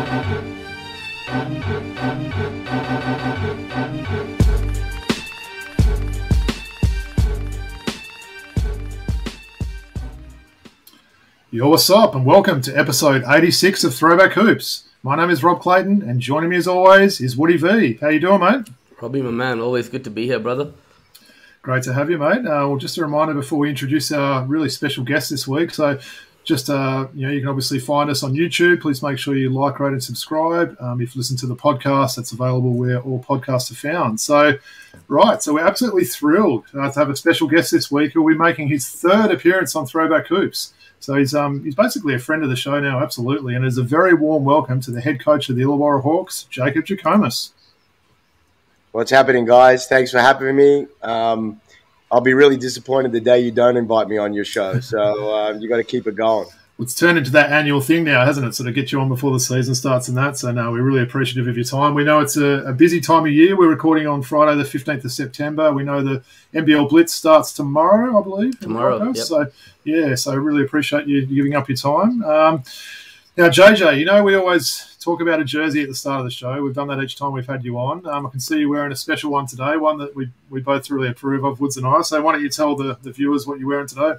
Yo, what's up, and welcome to episode 86 of Throwback Hoops. My name is Rob Clayton, and joining me as always is Woody V. How you doing, mate? Robbie, my man, always good to be here, brother. Great to have you, mate. Well, just a reminder before we introduce our really special guest this week. So, just you can obviously find us on YouTube. Please make sure you like, rate, and subscribe. If you listen to the podcast, that's available where all podcasts are found. So, right, so we're absolutely thrilled to have a special guest this week who will be making his third appearance on Throwback Hoops. So he's basically a friend of the show now, absolutely, and is a very warm welcome to the head coach of the Illawarra Hawks, Jacob Jackomas. What's happening, guys? Thanks for having me. I'll be really disappointed the day you don't invite me on your show. So you got to keep it going. It's turned into that annual thing now, hasn't it? Sort of get you on before the season starts and that. So, no, we're really appreciative of your time. We know it's a busy time of year. We're recording on Friday the 15th of September. We know the NBL Blitz starts tomorrow, I believe. Tomorrow, yep. So, yeah, so I really appreciate you giving up your time. Now, JJ, we always talk about a jersey at the start of the show. We've done that each time we've had you on. I can see you wearing a special one today, one that we both really approve of, Woods and I. So why don't you tell the viewers what you're wearing today?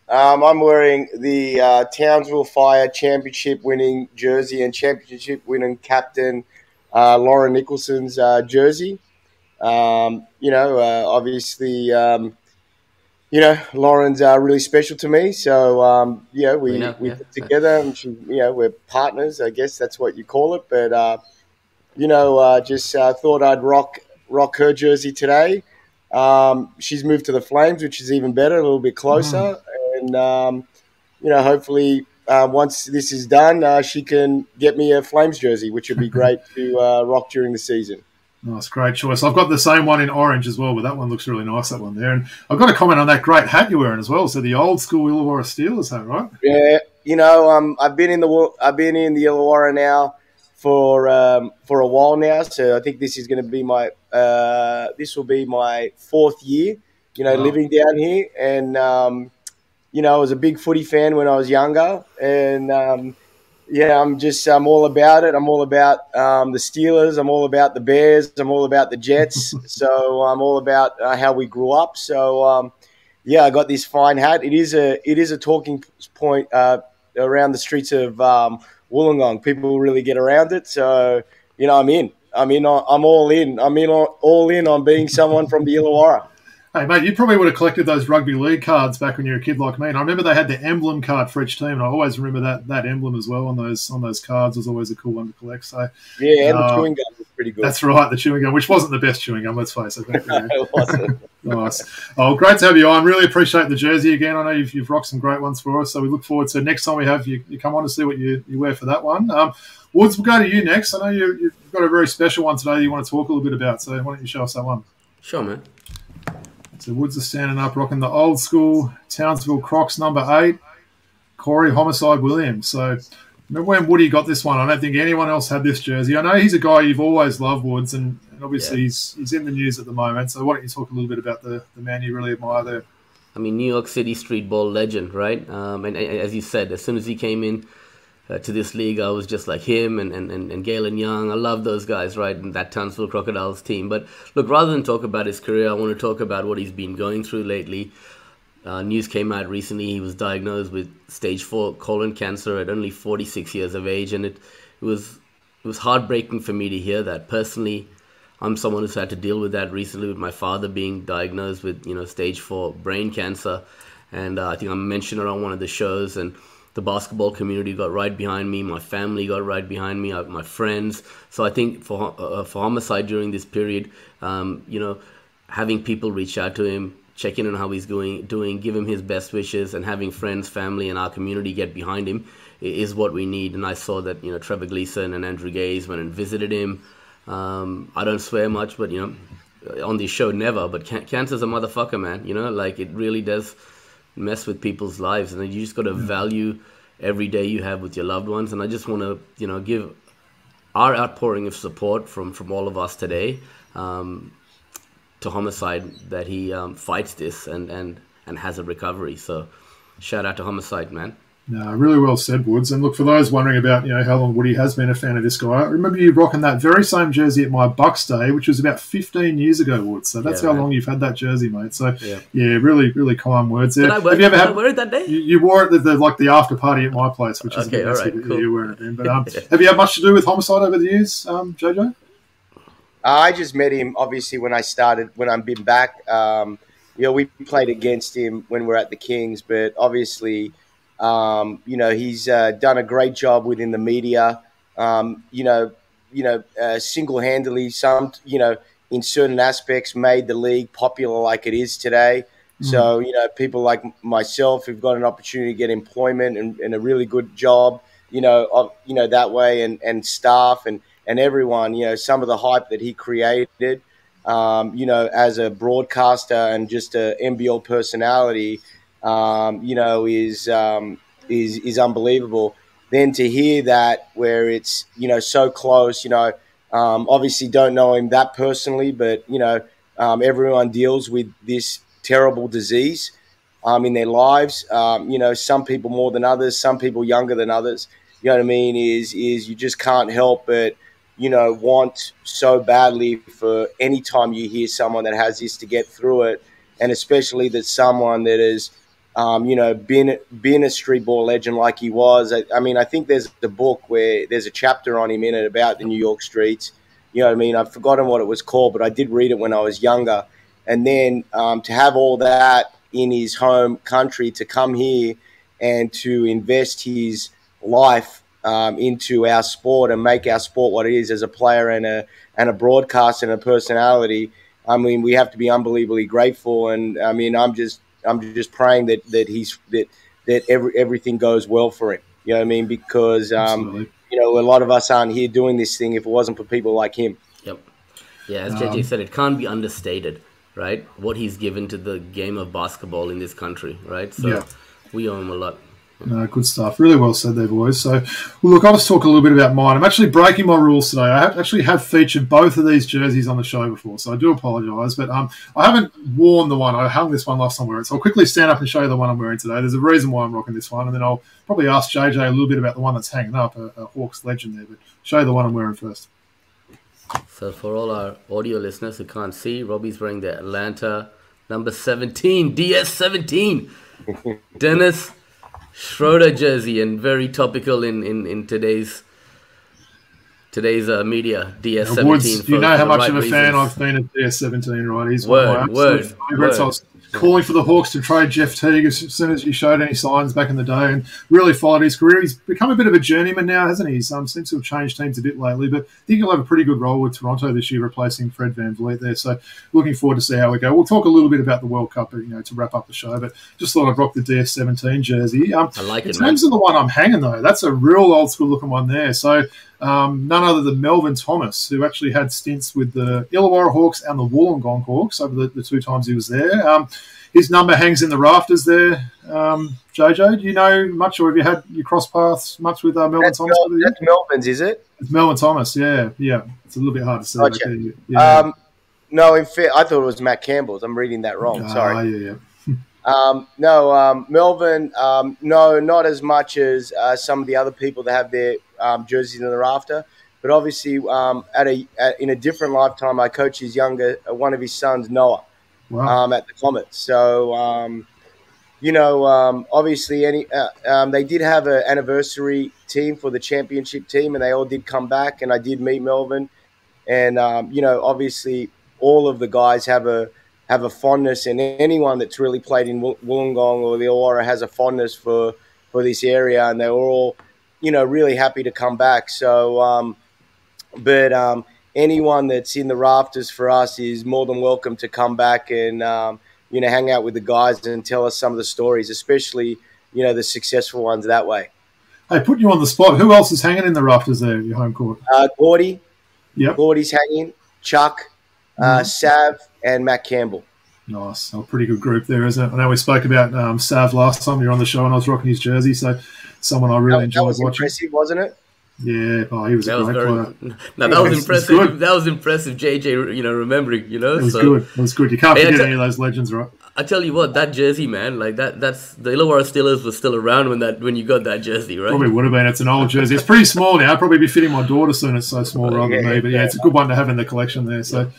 I'm wearing the Townsville Fire championship-winning jersey and championship-winning captain Lauren Nicholson's jersey. Obviously, Lauren's really special to me. So, we put together, and we're partners. I guess that's what you call it. But just thought I'd rock her jersey today. She's moved to the Flames, which is even better, a little bit closer. And, hopefully once this is done, she can get me a Flames jersey, which would be great to rock during the season. Nice, great choice. I've got the same one in orange as well, but that one looks really nice, that one there. And I've got a comment on that great hat you're wearing as well. So the old school Illawarra Steelers hat, right? Yeah, I've been in the Illawarra now for a while now. So I think this is going to be my fourth year, living down here. And I was a big footy fan when I was younger, and I'm all about it. I'm all about the Steelers. I'm all about the Bears. I'm all about the Jets. So I'm all about how we grew up. So I got this fine hat. It is a talking point around the streets of Wollongong. People really get around it. So I'm in. I'm all in. I'm all in on being someone from the Illawarra. Hey, mate, you probably would have collected those rugby league cards back when you were a kid like me. And I remember they had the emblem card for each team, and I always remember that emblem as well on those cards was always a cool one to collect. So yeah, and the chewing gum was pretty good. That's right, the chewing gum, which wasn't the best chewing gum, let's face it. No, it wasn't. Nice. Oh, great to have you on. Really appreciate the jersey again. I know you've rocked some great ones for us, so we look forward to next time we have you come on to see what you wear for that one. Woods, we'll go to you next. I know you've got a very special one today that you want to talk a little bit about, so why don't you show us that one? Sure, man. So Woods is standing up, rocking the old school Townsville Crocs number 8, Corey Homicide Williams. So remember when Woody got this one? I don't think anyone else had this jersey. I know he's a guy you've always loved, Woods, and obviously he's in the news at the moment. So why don't you talk a little bit about the man you really admire there? I mean, New York City street ball legend, right? And as you said, as soon as he came in to this league, I was just like him and Galen Young. I love those guys, right? And that Townsville Crocodiles team. But look, rather than talk about his career, I want to talk about what he's been going through lately. News came out recently. He was diagnosed with stage 4 colon cancer at only 46 years of age. And it was heartbreaking for me to hear that. Personally, I'm someone who's had to deal with that recently, with my father being diagnosed with, stage 4 brain cancer. And I think I mentioned it on one of the shows, and the basketball community got right behind me. My family got right behind me. My friends. So I think for Homicide during this period, having people reach out to him, check in on how he's doing, give him his best wishes, and having friends, family, and our community get behind him is what we need. And I saw that Trevor Gleeson and Andrew Gaze went and visited him. I don't swear much, but on this show never. But cancer's a motherfucker, man. It really does mess with people's lives, and you just got to value every day you have with your loved ones. And I just want to give our outpouring of support from all of us today to Homicide, that he fights this and has a recovery. So shout out to Homicide, man. No, really well said, Woods. And look, for those wondering about, how long Woody has been a fan of this guy, I remember you rocking that very same jersey at my Bucks day, which was about 15 years ago, Woods. So that's how long you've had that jersey, mate. So, really, really kind words there. Have you ever wear it that day? You wore it at the after party at my place, which is cool. You wearing it then. But have you had much to do with Homicide over the years, JJ? I just met him, obviously, when I've been back. We played against him when we were at the Kings, but obviously... he's done a great job within the media. Single-handedly, in certain aspects, made the league popular like it is today. So, people like myself who've got an opportunity to get employment and a really good job, that way, and staff and everyone, some of the hype that he created, as a broadcaster and just a NBL personality. Is unbelievable. Then to hear that where it's, so close, obviously don't know him that personally, but, everyone deals with this terrible disease in their lives. Some people more than others, some people younger than others. You know what I mean? Is you just can't help but, want so badly for any time you hear someone that has this to get through it. And especially that someone that is, been a street ball legend like he was. I think there's a book where there's a chapter on him in it about the New York streets. You know what I mean? I've forgotten what it was called, but I did read it when I was younger. And then to have all that in his home country, to come here and to invest his life into our sport and make our sport what it is as a player and a broadcaster and a personality. We have to be unbelievably grateful. And I'm just praying that everything goes well for him. You know what I mean? Because a lot of us aren't here doing this thing if it wasn't for people like him. Yep. Yeah, as JJ said, it can't be understated, right? What he's given to the game of basketball in this country, right? So we owe him a lot. No, good stuff. Really well said there, boys. So, look, I'll just talk a little bit about mine. I'm actually breaking my rules today. I actually have featured both of these jerseys on the show before, so I do apologise. But I haven't worn the one. I hung this one last time wearing it. So I'll quickly stand up and show you the one I'm wearing today. There's a reason why I'm rocking this one, and then I'll probably ask JJ a little bit about the one that's hanging up, a Hawks legend there. But show you the one I'm wearing first. So for all our audio listeners who can't see, Robbie's wearing the Atlanta number 17, DS17. Dennis Schroeder jersey, and very topical in today's media. DS17. Woods, you know how much of a fan I've been of DS17, right? He's one of my absolute favourites. I was calling for the Hawks to trade Jeff Teague as soon as he showed any signs back in the day, and really followed his career. He's become a bit of a journeyman now, hasn't he? He seems to have changed teams a bit lately, but I think he'll have a pretty good role with Toronto this year, replacing Fred VanVleet there. So looking forward to see how we go. We'll talk a little bit about the World Cup, to wrap up the show, but just thought I'd rock the DS17 jersey. I like it. In terms of the one I'm hanging, though, that's a real old school looking one there. So none other than Melvin Thomas, who actually had stints with the Illawarra Hawks and the Wollongong Hawks over the two times he was there. His number hangs in the rafters there. JJ, do you know much, or have you had you cross paths much with Melvin Thomas? That's Melvin's, is it? It's Melvin Thomas, yeah. It's a little bit hard to see. Gotcha. Yeah. No, in fact, I thought it was Matt Campbell's. I'm reading that wrong. Sorry. Melvin, no, not as much as some of the other people that have their jerseys in the rafter. But obviously, in a different lifetime, I coached one of his sons, Noah. Wow. At the Comets. So, obviously, they did have an anniversary team for the championship team, and they all did come back, and I did meet Melvin. And, obviously, all of the guys have a fondness, and anyone that's really played in Wollongong or the Illawarra has a fondness for this area, and they were all, really happy to come back. So, anyone that's in the rafters for us is more than welcome to come back and, hang out with the guys and tell us some of the stories, especially, the successful ones that way. Hey, putting you on the spot, who else is hanging in the rafters there at your home court? Gordy. Yep. Gordy's hanging. Chuck, Sav, and Matt Campbell. Nice. A pretty good group there, isn't it? I know we spoke about Sav last time you were on the show and I was rocking his jersey, so someone I really enjoyed watching. Impressive, wasn't it? Yeah, he was a great player. No, that was impressive. That was impressive, JJ, remembering, It was good. It was good. You can't forget any of those legends, right? I tell you what, that jersey, man, like that's the Illawarra Steelers was still around when you got that jersey, right? Probably would have been. It's an old jersey. It's pretty small now. I'd probably be fitting my daughter soon. It's so small rather than me. But yeah, it's a good one to have in the collection there. So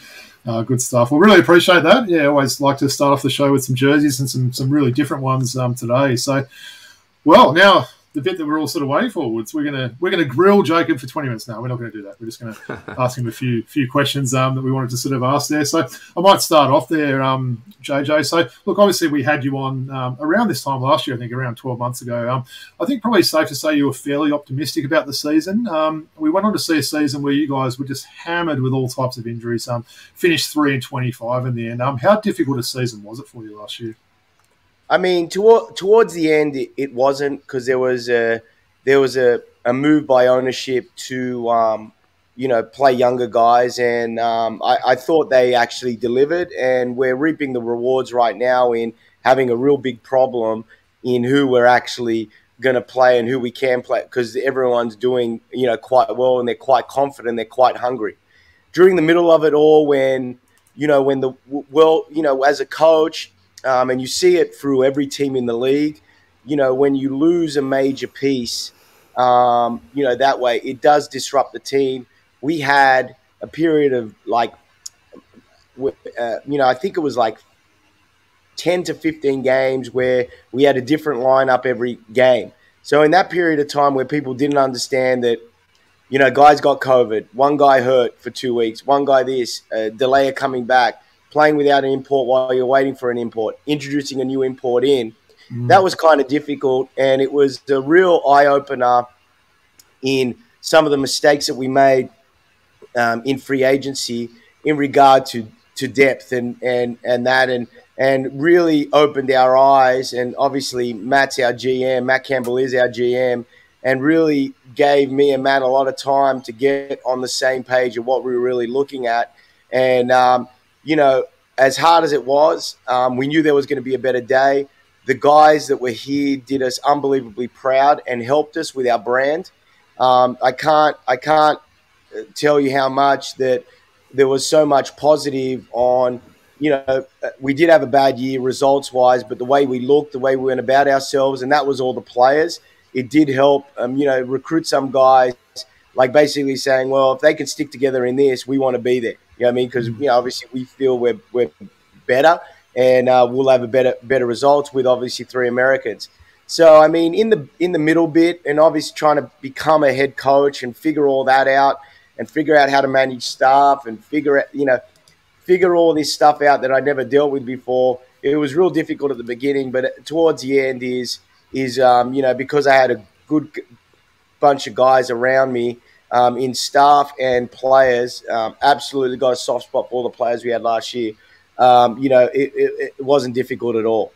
good stuff. Well, really appreciate that. Yeah, always like to start off the show with some jerseys and some really different ones today. So, well, now the bit that we're all sort of waiting for, Woods. We're gonna grill Jacob for 20 minutes now. We're not going to do that. We're just going to ask him a few questions that we wanted to sort of ask there. So I might start off there, JJ. So look, obviously we had you on around this time last year. I think around 12 months ago. I think probably safe to say you were fairly optimistic about the season. We went on to see a season where you guys were just hammered with all types of injuries. Finished 3-25 in the end. How difficult a season was it for you last year? I mean, towards the end, it wasn't, because there was a move by ownership to play younger guys, and I thought they actually delivered, and we're reaping the rewards right now in having a real big problem in who we're actually going to play and who we can play, because everyone's doing quite well, and they're quite confident, they're quite hungry. During the middle of it all, when as a coach. And you see it through every team in the league, when you lose a major piece, that way it does disrupt the team. We had a period of I think it was like 10 to 15 games where we had a different lineup every game. So in that period of time where people didn't understand that, guys got COVID, one guy hurt for 2 weeks, one guy delay of coming back, playing without an import while you're waiting for an import, introducing a new import in. That was kind of difficult, and it was a real eye-opener in some of the mistakes that we made in free agency in regard to depth and really opened our eyes. And obviously Matt's our GM, Matt Campbell is our GM, and really gave me and Matt a lot of time to get on the same page of what we were really looking at. And as hard as it was, we knew there was going to be a better day. The guys that were here did us unbelievably proud and helped us with our brand. I can't tell you how much that there was so much positive on, we did have a bad year results-wise, but the way we looked, the way we went about ourselves, and that was all the players. It did help, recruit some guys, like basically saying, well, if they can stick together in this, we want to be there. You know what I mean? Because obviously we feel we're better, and we'll have a better results with obviously 3 Americans. So I mean, in the middle bit, and obviously trying to become a head coach and figure all that out, and figure out how to manage staff, and figure all this stuff out that I never dealt with before. It was real difficult at the beginning, but towards the end is because I had a good bunch of guys around me. In staff and players, absolutely got a soft spot for all the players we had last year. It wasn't difficult at all.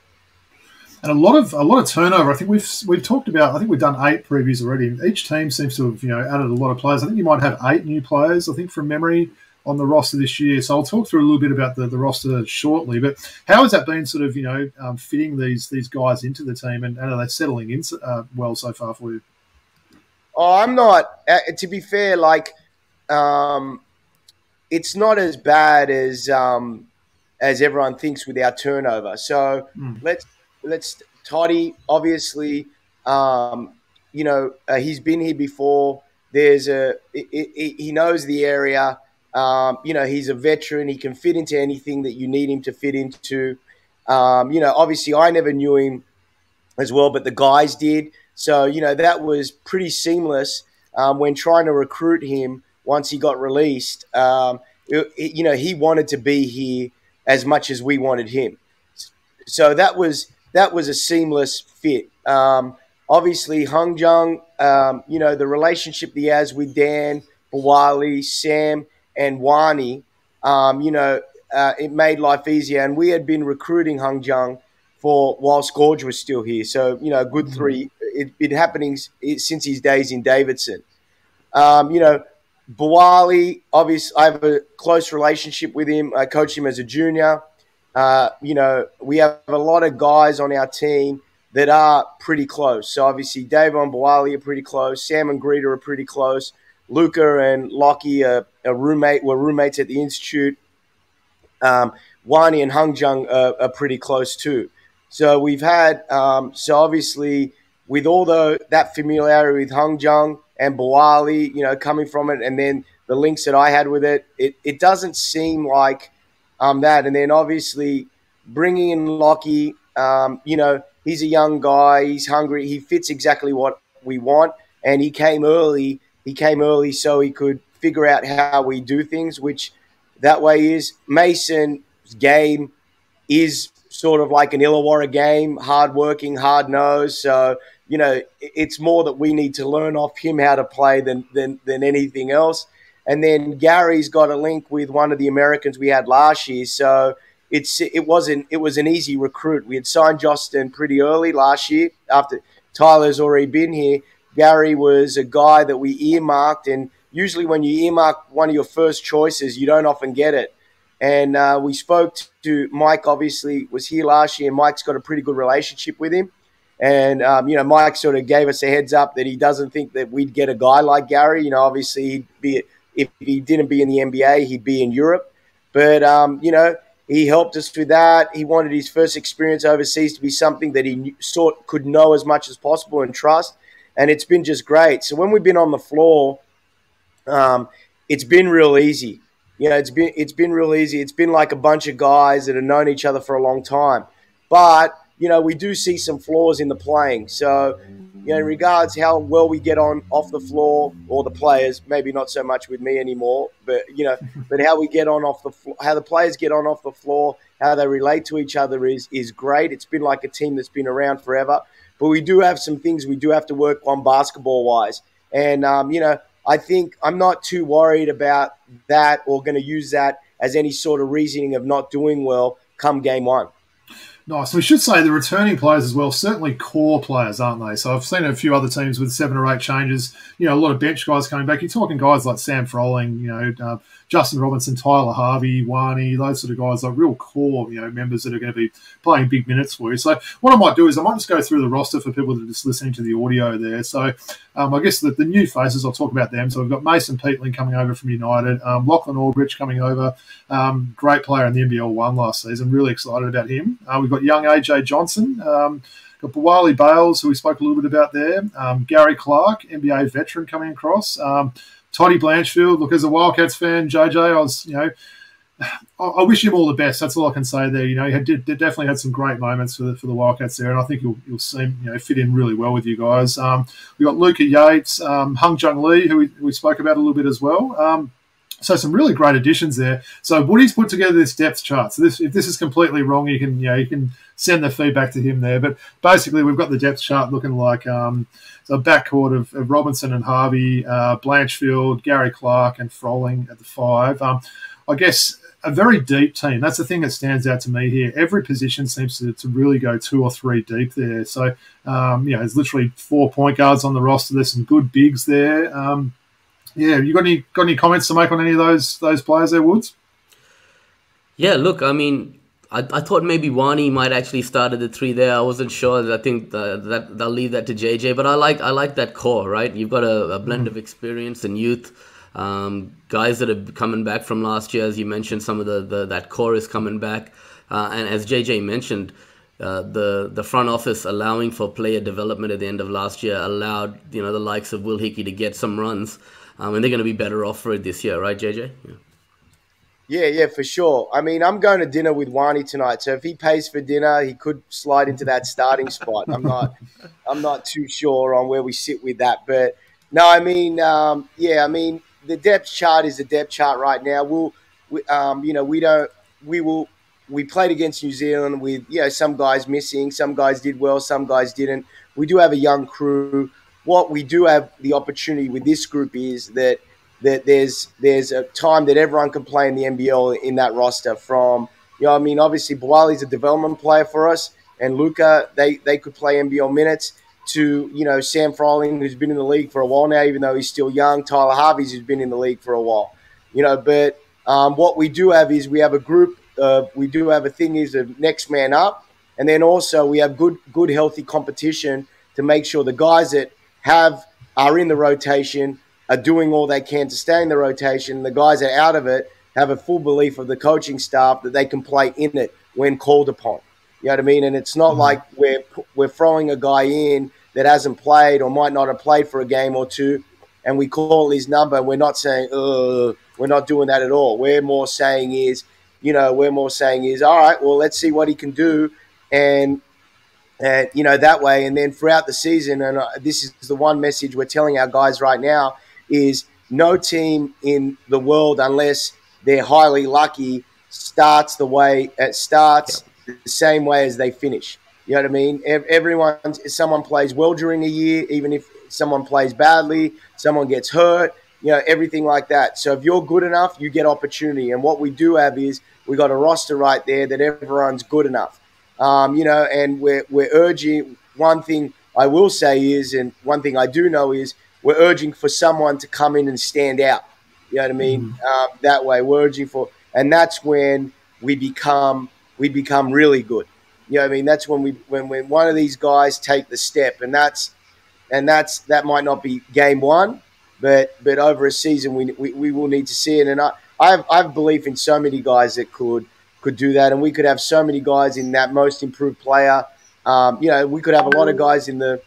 And a lot of turnover. I think we've talked about. I think we've done 8 previews already. Each team seems to have added a lot of players. I think you might have 8 new players, I think, from memory, on the roster this year. So I'll talk through a little bit about the roster shortly. But how has that been, sort of fitting these guys into the team, and are they settling in well so far for you? Oh, I'm not. To be fair, it's not as bad as everyone thinks with our turnover. So let's Toddy, obviously, he's been here before. He knows the area. He's a veteran. He can fit into anything that you need him to fit into. Obviously, I never knew him as well, but the guys did. So, that was pretty seamless when trying to recruit him once he got released. He wanted to be here as much as we wanted him. So that was a seamless fit. Obviously, Hung Jung, the relationship he has with Dan, Bawali, Sam, and Wani, it made life easier. And we had been recruiting Hung Jung whilst Gorge was still here. So, a good 3. It's been happening since his days in Davidson. Bawali, obviously, I have a close relationship with him. I coached him as a junior. We have a lot of guys on our team that are pretty close. So, obviously, Dave and Bawali are pretty close. Sam and Greta are pretty close. Luca and Lockie were roommates at the Institute. Wani and Hung Jung are pretty close too. So we've had, so obviously with all that familiarity with Hung Jung and Bawali, coming from it, and then the links that I had with it, it doesn't seem like that. And then obviously bringing in Lockie, he's a young guy, he's hungry, he fits exactly what we want, and he came early so he could figure out how we do things, which that way is Mason's game is sort of like an Illawarra game, hard-working, hard-nosed. So, it's more that we need to learn off him how to play than anything else. And then Gary's got a link with one of the Americans we had last year. So it was an easy recruit. We had signed Justin pretty early last year after Tyler's already been here. Gary was a guy that we earmarked, and usually when you earmark one of your first choices, you don't often get it. And we spoke to Mike, obviously, was here last year, and Mike's got a pretty good relationship with him. And, Mike sort of gave us a heads up that he doesn't think that we'd get a guy like Gary. Obviously, he'd be, if he didn't be in the NBA, he'd be in Europe. But, he helped us with that. He wanted his first experience overseas to be something that he could know as much as possible and trust. And it's been just great. So when we've been on the floor, it's been real easy. It's been real easy. It's been like a bunch of guys that have known each other for a long time. But, we do see some flaws in the playing. So, in regards how well we get on off the floor, or the players, maybe not so much with me anymore, but, but how we get on off the floor, how the players get on off the floor, how they relate to each other is great. It's been like a team that's been around forever. But we do have some things we do have to work on basketball-wise. And, I think I'm not too worried about that or going to use that as any sort of reasoning of not doing well come game one. Nice. We should say the returning players as well, certainly core players, aren't they? So I've seen a few other teams with 7 or 8 changes, a lot of bench guys coming back. You're talking guys like Sam Froling, Justin Robinson, Tyler Harvey, Wani, those sort of guys are real core, members that are going to be playing big minutes for you. So what I might do is I might just go through the roster for people that are just listening to the audio there. So I guess the new faces, I'll talk about them. So we've got Mason Peatling coming over from United, Lachlan Aldrich coming over, great player in the NBL 1 last season, really excited about him. We've got young AJ Johnson, got Bawali Bales, who we spoke a little bit about there, Gary Clark, NBA veteran coming across, Toddy Blanchfield. Look, as a Wildcats fan, JJ, I wish him all the best. That's all I can say there. He definitely had some great moments for the Wildcats there, and I think you'll see him, fit in really well with you guys. We've got Luca Yates, Hung Jung Lee, who we spoke about a little bit as well. So some really great additions there. So Woody's put together this depth chart. So if this is completely wrong, you can send the feedback to him there. But basically, we've got the depth chart looking like a backcourt of Robinson and Harvey, Blanchfield, Gary Clark, and Froling at the 5. I guess a very deep team. That's the thing that stands out to me here. Every position seems to really go 2 or 3 deep there. So there's literally 4 point guards on the roster. There's some good bigs there. You got any comments to make on any of those players there, Woods? Yeah, look, I mean, I thought maybe Wani might actually start at the 3 there. I wasn't sure. I think that they'll leave that to JJ, but I like that core, right? You've got a blend of experience and youth, guys that are coming back from last year, as you mentioned. Some of that core is coming back, and as JJ mentioned, the front office allowing for player development at the end of last year allowed the likes of Will Hickey to get some runs. And they're going to be better off for it this year, right, JJ? Yeah, for sure. I mean, I'm going to dinner with Wani tonight, so if he pays for dinner, he could slide into that starting spot. I'm not too sure on where we sit with that, but no, I mean, the depth chart is the depth chart right now. We played against New Zealand with some guys missing, some guys did well, some guys didn't. We do have a young crew. What we do have the opportunity with this group is that there's a time that everyone can play in the NBL in that roster. From obviously Bawali's a development player for us, and Luca they could play NBL minutes. To Sam Froling, who's been in the league for a while now, even though he's still young. Tyler Harvey's who's been in the league for a while. But what we do have is we have a group. We do have a thing is the next man up, and then also we have good healthy competition to make sure the guys that are in the rotation are doing all they can to stay in the rotation. The guys that are out of it have a full belief of the coaching staff that they can play in it when called upon. You know what I mean? And it's not like we're throwing a guy in that hasn't played or might not have played for a game or two, and we call his number. We're not saying, we're not doing that at all. We're more saying is, all right, well, let's see what he can do. And that way, and then throughout the season, and this is the one message we're telling our guys right now, is no team in the world, unless they're highly lucky, starts the same way as they finish. You know what I mean? Someone plays well during a year, even if someone plays badly, someone gets hurt, everything like that. So if you're good enough, you get opportunity. And what we do have is we got a roster right there that everyone's good enough. And we're urging. One thing I will say is, and one thing I do know is, we're urging for someone to come in and stand out. You know what I mean? That way, we're urging for, and that's when we become really good. You know what I mean? That's when when one of these guys take the step, and that might not be game one, but over a season we will need to see it. And I have belief in so many guys that could do that, and we could have so many guys in that most improved player. We could have a lot of guys in the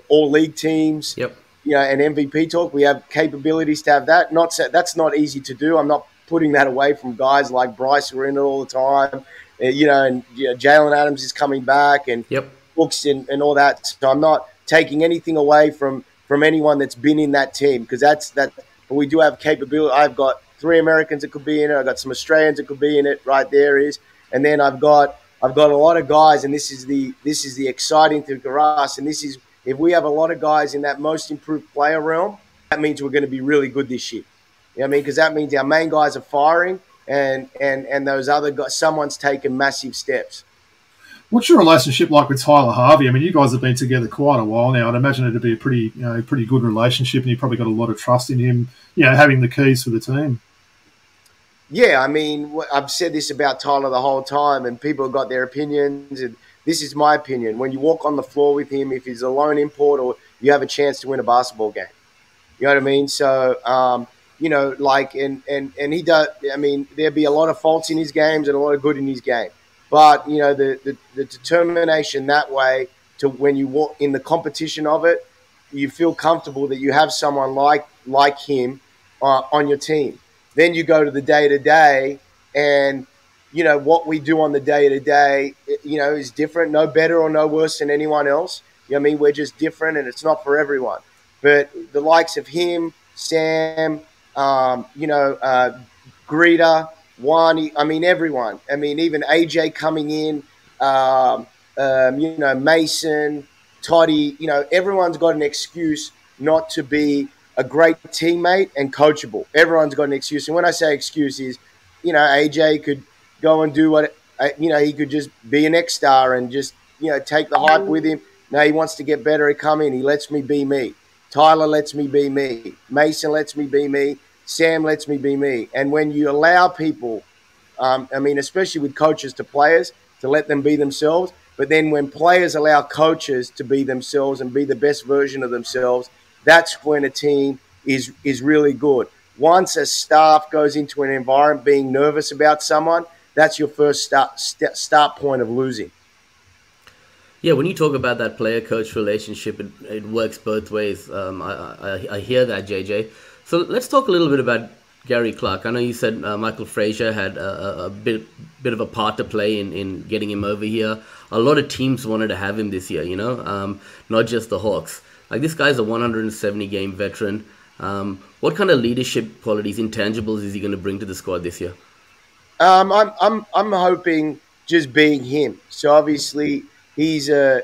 all league teams. Yep. And MVP talk. We have capabilities to have that. That's not easy to do. I'm not putting that away from guys like Bryce who are in it all the time. And Jalen Adams is coming back, and Books and all that. So I'm not taking anything away from anyone that's been in that team, because that's that. But we do have capability. I've got 3 Americans that could be in it. I've got some Australians that could be in it. Right there is, and then I've got a lot of guys, and this is the exciting thing for us. And this is, if we have a lot of guys in that most improved player realm, that means we're going to be really good this year. You know what I mean? Because that means our main guys are firing, and those other guys, someone's taken massive steps. What's your relationship like with Tyler Harvey? I mean, you guys have been together quite a while now. I'd imagine it'd be a pretty good relationship, and you probably got a lot of trust in him, having the keys for the team. Yeah, I mean, I've said this about Tyler the whole time, and people have got their opinions, and this is my opinion. When you walk on the floor with him, if he's a lone import, or you have a chance to win a basketball game. You know what I mean? So, and he does. I mean, there'd be a lot of faults in his games and a lot of good in his game. But, the determination that way, to when you walk in the competition of it, you feel comfortable that you have someone like him on your team. Then you go to the day-to-day, and, what we do on the day-to-day, is different, no better or no worse than anyone else. You know what I mean? We're just different, and it's not for everyone. But the likes of him, Sam, Greta, Wani, I mean, everyone. I mean, even AJ coming in, Mason, Toddy, everyone's got an excuse not to be a great teammate and coachable. Everyone's got an excuse. And when I say excuse is, AJ could go and do what, he could just be an X-star and just, take the hype with him. No, he wants to get better at coming. He lets me be me. Tyler lets me be me. Mason lets me be me. Sam lets me be me. And when you allow people, especially with coaches to players, to let them be themselves, but then when players allow coaches to be themselves and be the best version of themselves, that's when a team is really good. Once a staff goes into an environment being nervous about someone, that's your first start point of losing. Yeah, when you talk about that player-coach relationship, it works both ways. I hear that, JJ. So let's talk a little bit about Gary Clark. I know you said Michael Frazier had a bit of a part to play in getting him over here. A lot of teams wanted to have him this year, not just the Hawks. Like, this guy's a 170-game veteran. What kind of leadership qualities, intangibles, is he going to bring to the squad this year? I'm hoping just being him. So obviously he's a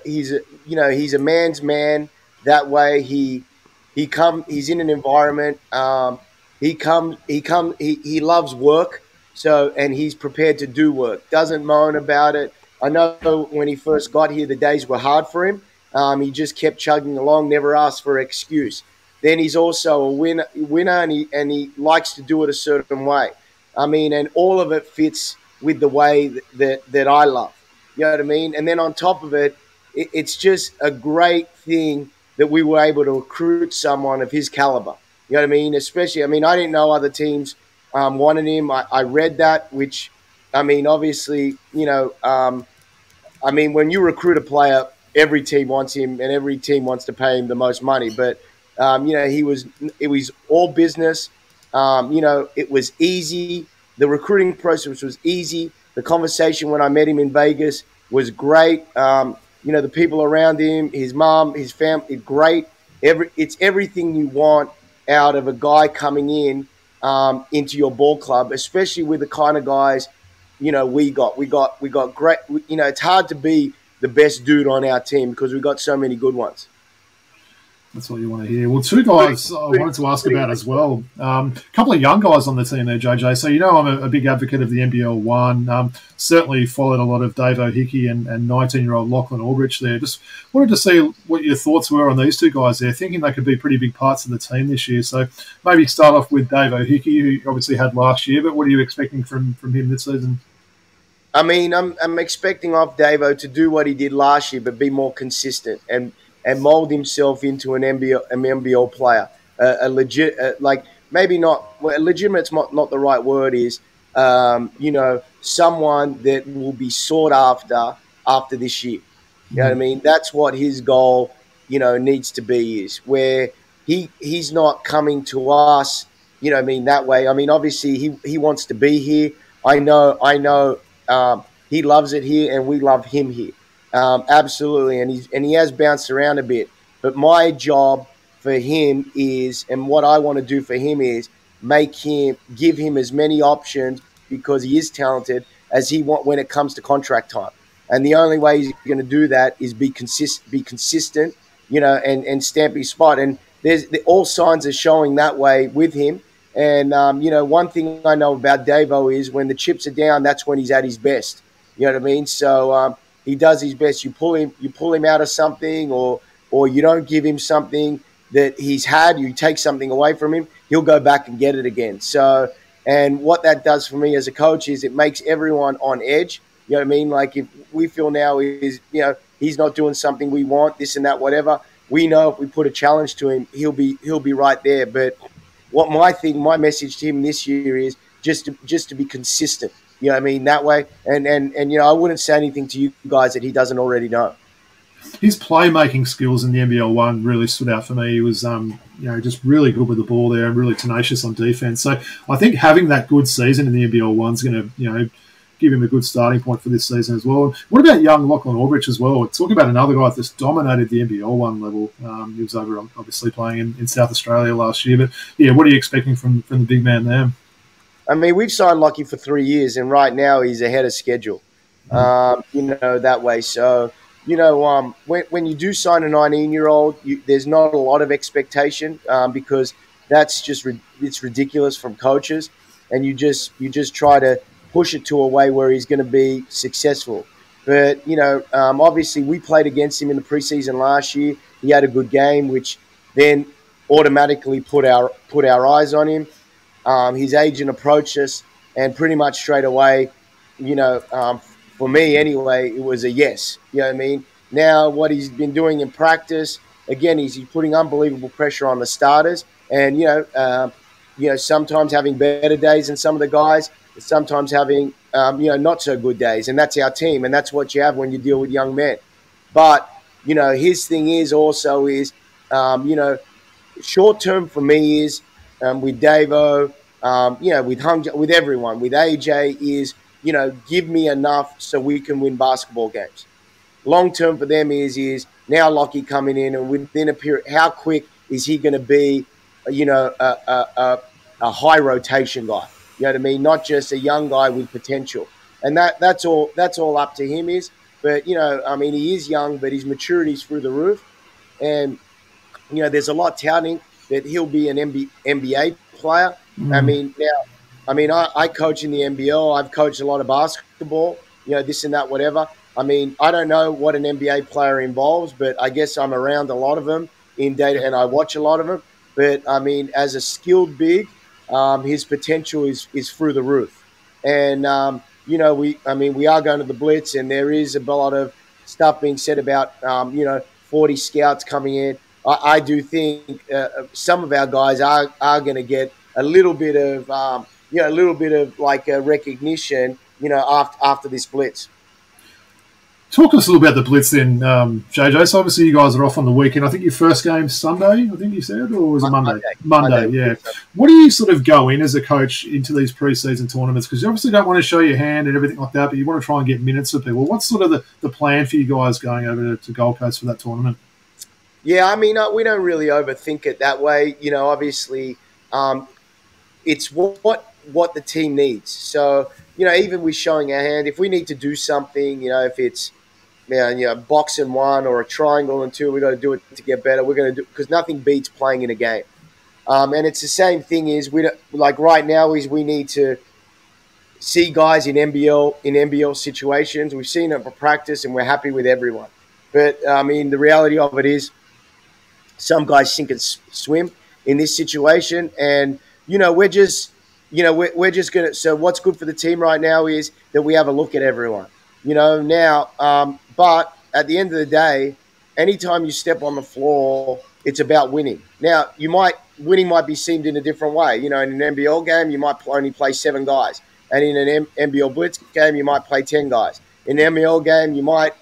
man's man. That way he's in an environment. He loves work. So, and he's prepared to do work. Doesn't moan about it. I know when he first got here, the days were hard for him. He just kept chugging along, never asked for an excuse. Then he's also a winner, and he likes to do it a certain way. I mean, and all of it fits with the way that I love. You know what I mean? And then on top of it, it's just a great thing that we were able to recruit someone of his caliber. You know what I mean? Especially, I mean, I didn't know other teams wanted him. I read that, which, I mean, obviously, I mean, when you recruit a player, every team wants him, and every team wants to pay him the most money. But it was all business. It was easy. The recruiting process was easy. The conversation when I met him in Vegas was great. The people around him, his mom, his family, great. It's everything you want out of a guy coming in into your ball club, especially with the kind of guys we got great. It's hard to be the best dude on our team because we got so many good ones. That's what you want to hear. Well, two guys I wanted to ask about as well. A couple of young guys on the team there, JJ. So, I'm a big advocate of the NBL 1. Certainly followed a lot of Davo Hickey and 19-year-old Lachlan Aldrich there. Just wanted to see what your thoughts were on these two guys there, thinking they could be pretty big parts of the team this year. So maybe start off with Davo Hickey, who obviously had last year, but what are you expecting from him this season? I mean, I'm expecting off Davo to do what he did last year, but be more consistent and mold himself into an NBL player, a legit, maybe not well, legitimate's not the right word. Is someone that will be sought after this year. You know what I mean? That's what his goal, needs to be, is where he's not coming to us, that way. I mean, obviously he wants to be here. I know. He loves it here, and we love him here. Absolutely, and he has bounced around a bit. But my job for him is, and what I want to do for him is, give him as many options, because he is talented, as he want when it comes to contract time. And the only way he's going to do that is be consistent, and stamp his spot. And all signs are showing that way with him. And, one thing I know about Davo is when the chips are down, that's when he's at his best. You know what I mean? So he does his best. You pull him out of something, or you don't give him something that he's had, you take something away from him, he'll go back and get it again. So, and what that does for me as a coach is it makes everyone on edge. You know what I mean? Like, if we feel now is, he's not doing something we want, this and that, whatever, we know if we put a challenge to him, he'll be right there. But what my message to him this year is just to be consistent. You know what I mean? That way. And I wouldn't say anything to you guys that he doesn't already know. His playmaking skills in the NBL 1 really stood out for me. He was, just really good with the ball there and really tenacious on defense. So I think having that good season in the NBL 1 is going to, give him a good starting point for this season as well. What about young Lachlan Aldrich as well? Talk about another guy that's dominated the NBL 1 level. He was over, obviously, playing in South Australia last year. But, yeah, what are you expecting from the big man there? I mean, we've signed Lockie for 3 years, and right now he's ahead of schedule, that way. So, when you do sign a 19-year-old, there's not a lot of expectation because that's it's ridiculous from coaches, and you just try to push it to a way where he's going to be successful. But, obviously we played against him in the preseason last year. He had a good game, which then automatically put our eyes on him. His agent approached us, and pretty much straight away, for me anyway, it was a yes. You know what I mean? Now, what he's been doing in practice, again, he's putting unbelievable pressure on the starters, and sometimes having better days than some of the guys, sometimes having not so good days, and that's our team, and that's what you have when you deal with young men. But his thing is also short term for me is with Davo, with everyone, with AJ is give me enough so we can win basketball games. Long term for them is now Lockie coming in, and within a period, how quick is he going to be, a high rotation guy? You know what I mean? Not just a young guy with potential. And that's all up to him is. But, he is young, but his maturity is through the roof. And, there's a lot touting that he'll be an NBA player. I coach in the NBL. I've coached a lot of basketball, this and that, whatever. I don't know what an NBA player involves, but I guess I'm around a lot of them in data, and I watch a lot of them. But, as a skilled big, his potential is through the roof. And, we are going to the Blitz, and there is a lot of stuff being said about, 40 scouts coming in. I do think some of our guys are going to get a little bit of a little bit of like a recognition, after this blitz. Talk to us a little about the blitz then, JJ. So obviously you guys are off on the weekend. I think your first game's Sunday, I think you said, or was it Monday? Monday, yeah. What do you sort of go in as a coach into these pre-season tournaments? Because you obviously don't want to show your hand and everything like that, but you want to try and get minutes for people. What's sort of the plan for you guys going over to Gold Coast for that tournament? Yeah, I mean, we don't really overthink it that way. Obviously, it's what the team needs. So, even with showing our hand, if we need to do something, if it's box and one or a triangle and two, we got to do it to get better. We're going to do, because nothing beats playing in a game. And it's the same thing is we don't, like right now is we need to see guys in NBL situations. We've seen it for practice and we're happy with everyone. But I mean, the reality of it is some guys sink and swim in this situation. And, we're just going to, so what's good for the team right now is that we have a look at everyone, now, but at the end of the day, anytime you step on the floor, it's about winning. Now, winning might be seen in a different way. In an NBL game, you might only play 7 guys. And in an NBL Blitz game, you might play 10 guys. In an NBL game, you might,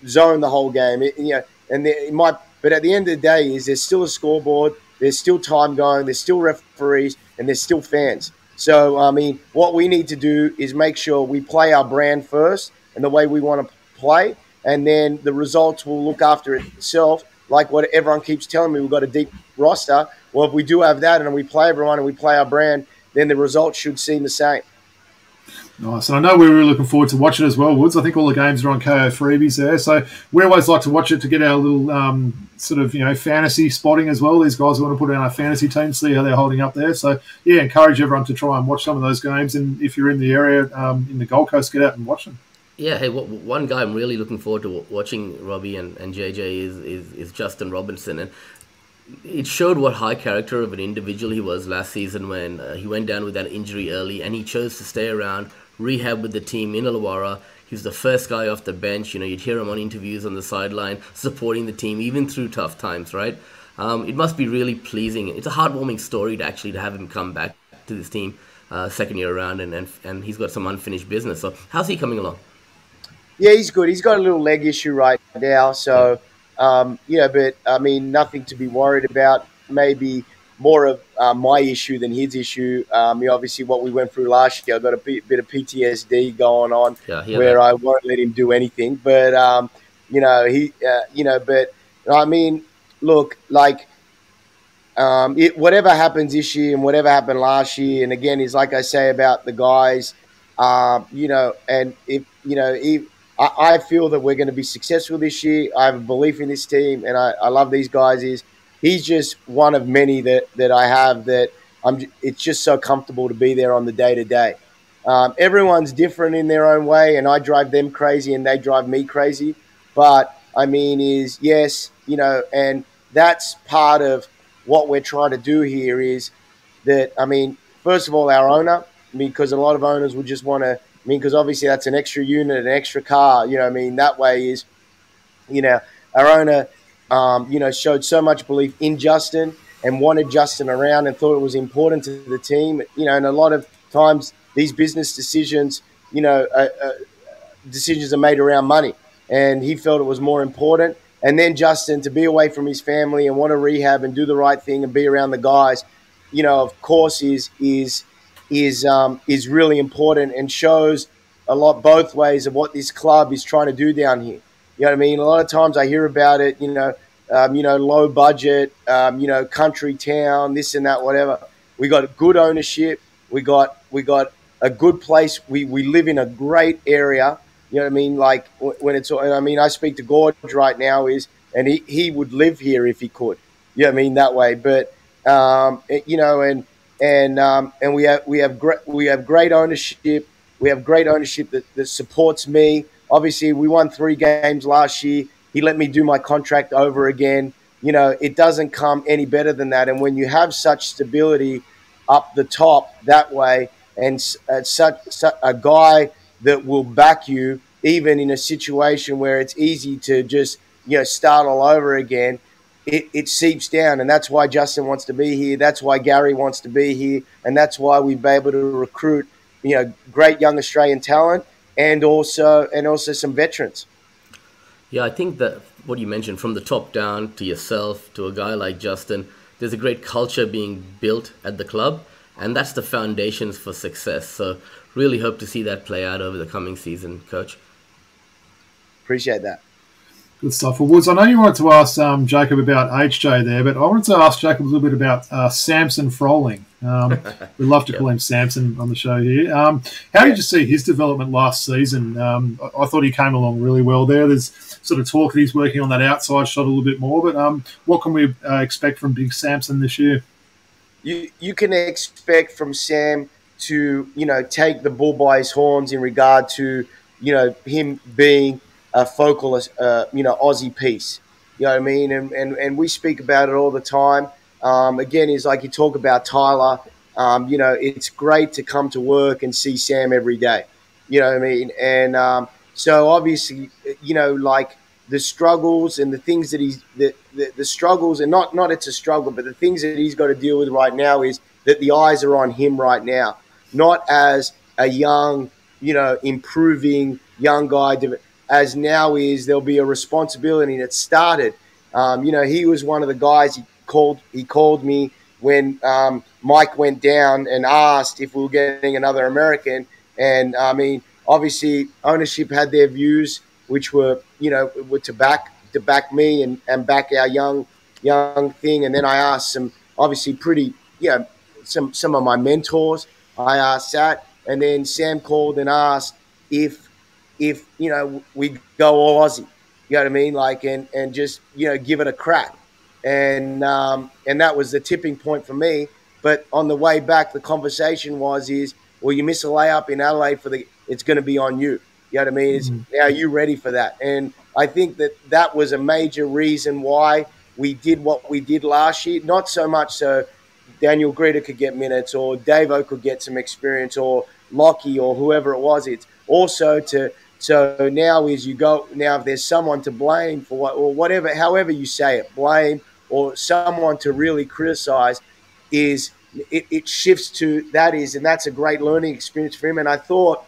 zone the whole game. But at the end of the day, there's still a scoreboard, there's still time going, there's still referees, and there's still fans. So, I mean, what we need to do is make sure we play our brand first and the way we want to play, and then the results will look after itself. Like what everyone keeps telling me, we've got a deep roster. Well, if we do have that and we play everyone and we play our brand, then the results should seem the same. Nice. And I know we're really looking forward to watching it as well, Woods. I think all the games are on KO freebies there. So we always like to watch it to get our little sort of, fantasy spotting as well. These guys want to put in our fantasy team, see how they're holding up there. So, yeah, encourage everyone to try and watch some of those games. And if you're in the area, in the Gold Coast, get out and watch them. Yeah, hey, one guy I'm really looking forward to watching, Robbie and JJ, is Justin Robinson. And it showed what high character of an individual he was last season when he went down with that injury early and he chose to stay around, rehab with the team in Illawarra. He was the first guy off the bench. You'd hear him on interviews on the sideline, supporting the team even through tough times, right? It must be really pleasing. It's a heartwarming story to have him come back to this team second year around, and he's got some unfinished business. So how's he coming along? Yeah, he's good. He's got a little leg issue right now. So, but I mean, nothing to be worried about. Maybe more of my issue than his issue. Obviously, what we went through last year, I got a bit of PTSD going on where I won't let him do anything. But, but I mean, look, like, whatever happens this year and whatever happened last year, and again, is like I say about the guys, and if, I feel that we're going to be successful this year. I have a belief in this team, and I love these guys. He's just one of many that I have that it's just so comfortable to be there on the day-to-day. Everyone's different in their own way, and I drive them crazy, and they drive me crazy. But, I mean, and that's part of what we're trying to do here is that, I mean, first of all, our owner, because a lot of owners would just want to, because obviously that's an extra unit, an extra car, that way is, our owner, showed so much belief in Justin and wanted Justin around and thought it was important to the team, and a lot of times these business decisions, decisions are made around money, and he felt it was more important. And then Justin, to be away from his family and want to rehab and do the right thing and be around the guys, of course is really important and shows a lot both ways of what this club is trying to do down here. You know what I mean? A lot of times I hear about it, low budget, country town, this and that, whatever. We got good ownership. We got a good place. We live in a great area. You know what I mean? Like when it's, I mean, I speak to Gorge right now and he would live here if he could. You know what I mean? That way. But, and we have great ownership. We have great ownership that supports me. Obviously, we won 3 games last year. He let me do my contract over again. It doesn't come any better than that. And when you have such stability up the top that way, and such a guy that will back you, even in a situation where it's easy to just start all over again, it seeps down, and that's why Justin wants to be here. That's why Gary wants to be here, and that's why we've been able to recruit, great young Australian talent, and also some veterans. Yeah, I think that what you mentioned, from the top down to yourself to a guy like Justin, there's a great culture being built at the club, and that's the foundations for success. So really hope to see that play out over the coming season, Coach. Appreciate that. Good stuff. Well, Woods, I know you wanted to ask Jacob about HJ there, but I wanted to ask Jacob a little bit about Samson Froling. We love to call him Samson on the show here. How did you see his development last season? I thought he came along really well there. There's sort of talk that he's working on that outside shot a little bit more, but what can we expect from Big Samson this year? You can expect from Sam to, take the bull by his horns in regard to, him being a focal, Aussie piece. You know what I mean? And we speak about it all the time. Again, is like you talk about Tyler. It's great to come to work and see Sam every day. You know what I mean? And so obviously, like the struggles and the things that the struggles, and not it's a struggle, but the things that he's got to deal with right now is that the eyes are on him right now, not as a young, improving young guy. As now is, there'll be a responsibility, and it started. He was one of the guys. He called me when Mike went down and asked if we were getting another American. And I mean, obviously, ownership had their views, which were to back me and back our young thing. And then I asked some obviously some of my mentors. I asked that, and then Sam called and asked if we go all Aussie, you know what I mean, like and just give it a crack, and that was the tipping point for me. But on the way back, the conversation is, well, you miss a layup in Adelaide it's going to be on you. You know what I mean? Are you ready for that? And I think that was a major reason why we did what we did last year. Not so much so Daniel Greeter could get minutes, or Davo could get some experience, or Lockie, or whoever it was. It's also so now if there's someone to blame for whatever, however you say it, blame, or someone to really criticize, it shifts to and that's a great learning experience for him. And I thought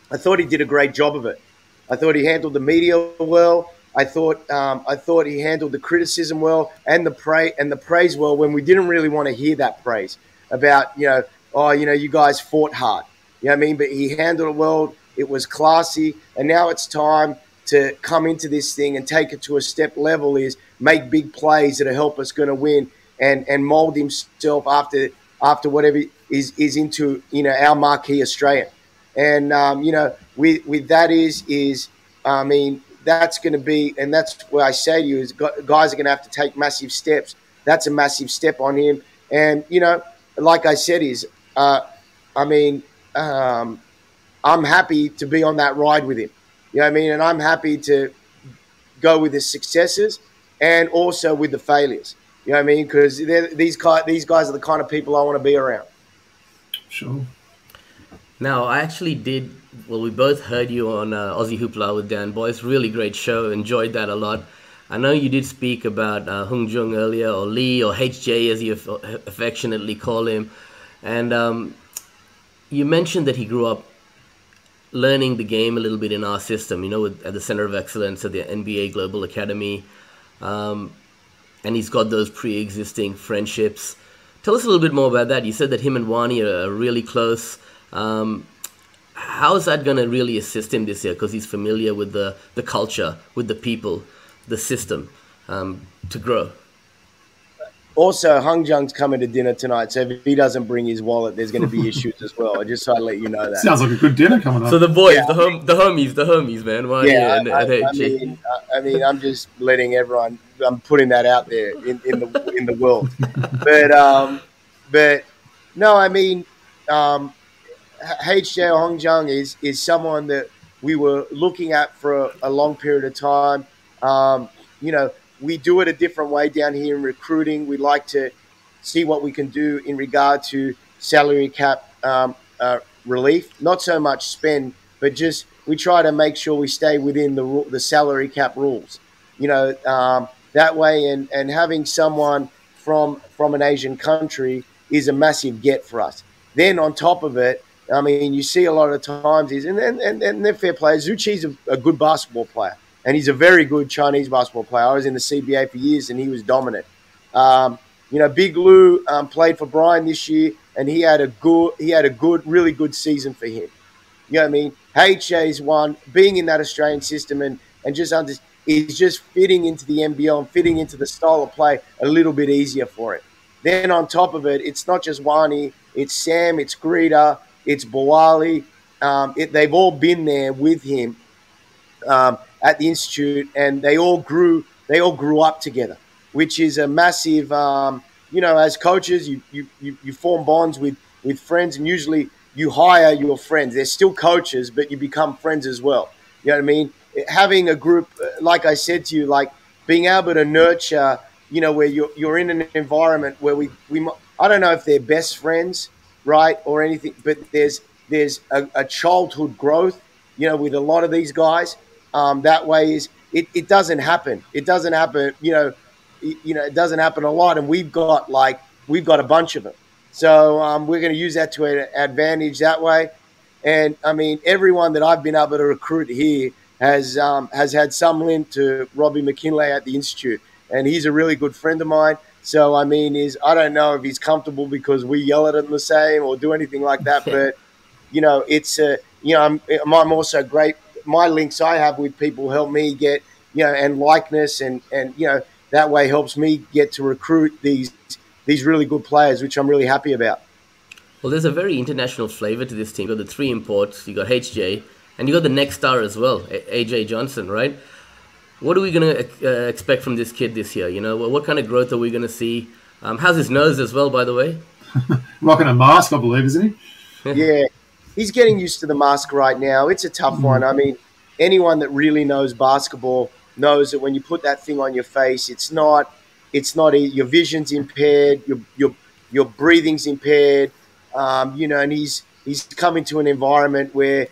he did a great job of it. I thought he handled the media well. I thought he handled the criticism well, and the praise well, when we didn't really want to hear that praise about, you guys fought hard. You know what I mean? But he handled it well. It was classy. And now it's time to come into this thing and take it to a step level, is make big plays that will help us going to win, and mold himself after whatever is into, our marquee Australian. And, with that I mean, that's going to be, and that's what I say to you, is guys are going to have to take massive steps. That's a massive step on him. And, like I said, I'm happy to be on that ride with him. You know what I mean? And I'm happy to go with the successes and also with the failures. You know what I mean? Because these guys are the kind of people I want to be around. Sure. Now, I actually did, we both heard you on Aussie Hoopla with Dan Boyce. Really great show. Enjoyed that a lot. I know you did speak about Hung Jung earlier, or Lee, or HJ as you affectionately call him. And you mentioned that he grew up learning the game a little bit in our system, at the Center of Excellence at the NBA Global Academy. And he's got those pre-existing friendships. Tell us a little bit more about that. You said that him and Wani are really close. How is that going to really assist him this year? Because he's familiar with the culture, with the people, the system, to grow. Also, Hung Jung's coming to dinner tonight, so if he doesn't bring his wallet, there's going to be issues as well. I just thought I'd let you know that. Sounds like a good dinner coming up. So the boys, the homies, man. I mean, I'm just letting everyone. I'm putting that out there in the world. But no, I mean, HJ Hong Jung is someone that we were looking at for a long period of time. We do it a different way down here in recruiting. We like to see what we can do in regard to salary cap relief. Not so much spend, but just we try to make sure we stay within the salary cap rules. that way. And having someone from an Asian country is a massive get for us. Then on top of it, I mean, you see a lot of times and they're fair players. Zhu Qi's a good basketball player, and he's a very good Chinese basketball player. I was in the CBA for years, and he was dominant. Big Lou played for Brian this year, and he had a good, really good season for him. You know what I mean? HJ's one, being in that Australian system and just is just fitting into the NBL and fitting into the style of play a little bit easier for him. Then on top of it, it's not just Wani, it's Sam, it's Greta, it's Bawali. They've all been there with him at the institute, and they all grew up together, which is a massive. As coaches, you form bonds with friends, and usually you hire your friends. They're still coaches, but you become friends as well. You know what I mean? Having a group, like I said to you, like being able to nurture, where you're in an environment where we I don't know if they're best friends, right, or anything, but there's a childhood growth, with a lot of these guys. That way is it doesn't happen. It doesn't happen, it doesn't happen a lot, and we've got a bunch of them. So we're going to use that to an advantage that way. And I mean, everyone that I've been able to recruit here has had some link to Robbie McKinley at the Institute, and he's a really good friend of mine. So I mean, I don't know if he's comfortable because we yell at him the same or do anything like that, but it's I'm also great. My links I have with people help me get and likeness and that way helps me get to recruit these really good players, which I'm really happy about. Well, there's a very international flavor to this team. You got the 3 imports, you got HJ, and you got the next star as well, AJ Johnson, right? What are we going to expect from this kid this year? What kind of growth are we going to see? How's his nose as well, by the way? Rocking a mask, I believe, isn't he? Yeah, he's getting used to the mask right now. It's a tough one. I mean, anyone that really knows basketball knows that when you put that thing on your face, it's not your vision's impaired, your breathing's impaired, and he's come into an environment where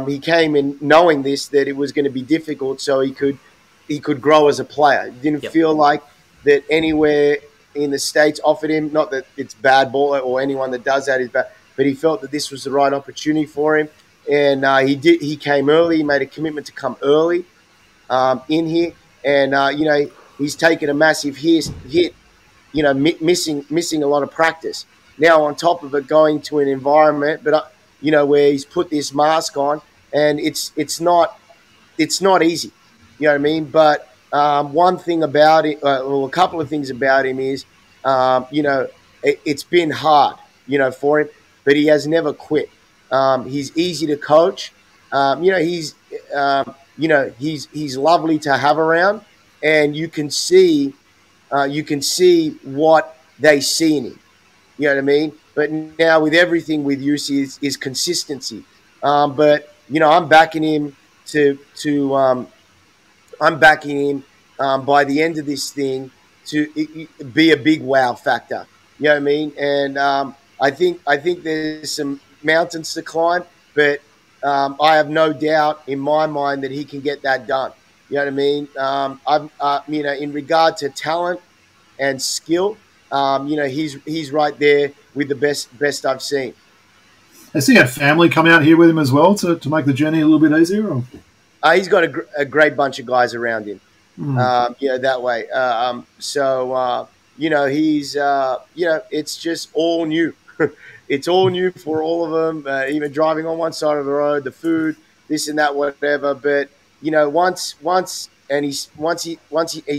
he came in knowing that it was going to be difficult, so he could grow as a player. He didn't feel like that anywhere in the States offered him, not that it's bad ball or anyone that does that is bad, but he felt that this was the right opportunity for him, and he came early. He made a commitment to come early in here, and he's taken a massive hit, missing a lot of practice. Now on top of it, going to an environment, but where he's put this mask on, and it's not easy. You know what I mean? But one thing about it, a couple of things about him is, it's been hard, for him, but he has never quit. He's easy to coach. He's lovely to have around, and you can see what they see in him. You know what I mean? But now with everything with UC is consistency. But I'm backing him by the end of this thing to be a big wow factor. You know what I mean? And I think there's some mountains to climb, but I have no doubt in my mind that he can get that done. You know what I mean? In regard to talent and skill, he's right there with the best I've seen. Has he had family come out here with him as well to make the journey a little bit easier? Or? He's got a great bunch of guys around him. That way. He's it's just all new. It's all new for all of them. Even driving on one side of the road, the food, this and that, whatever. But once he's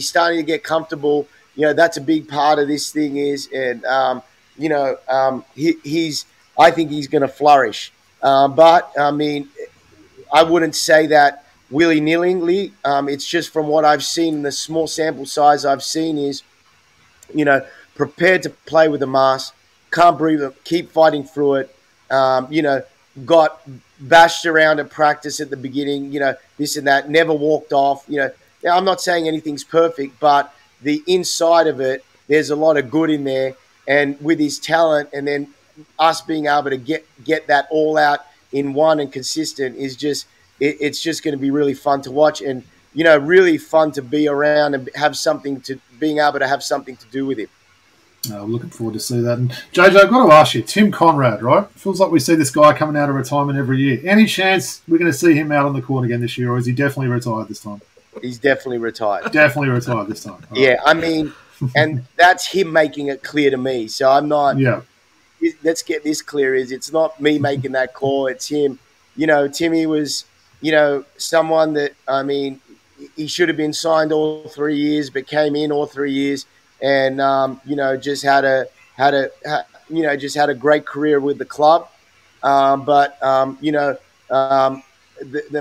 starting to get comfortable. That's a big part of this thing is, and I think he's going to flourish. But I mean, I wouldn't say that willy-nilly. It's just from what I've seen in the small sample size I've seen is, prepared to play with a mask, can't breathe, keep fighting through it. Got bashed around at practice at the beginning, this and that, never walked off. Now I'm not saying anything's perfect, but the inside of it, there's a lot of good in there. And with his talent, and then us being able to get that all out in one and consistent is just, it's just going to be really fun to watch. And, really fun to be around and being able to have something to do with him. I'm looking forward to see that. And JJ, I've got to ask you, Tim Conrad, right? Feels like we see this guy coming out of retirement every year. Any chance we're going to see him out on the court again this year, or is he definitely retired this time? He's definitely retired. Definitely retired this time. All yeah, right. I mean, and that's him making it clear to me. So I'm not. Yeah. Let's get this clear: it's not me making that call. It's him. Timmy was, someone that, I mean, he should have been signed all 3 years, but came in all 3 years, and just had a great career with the club. The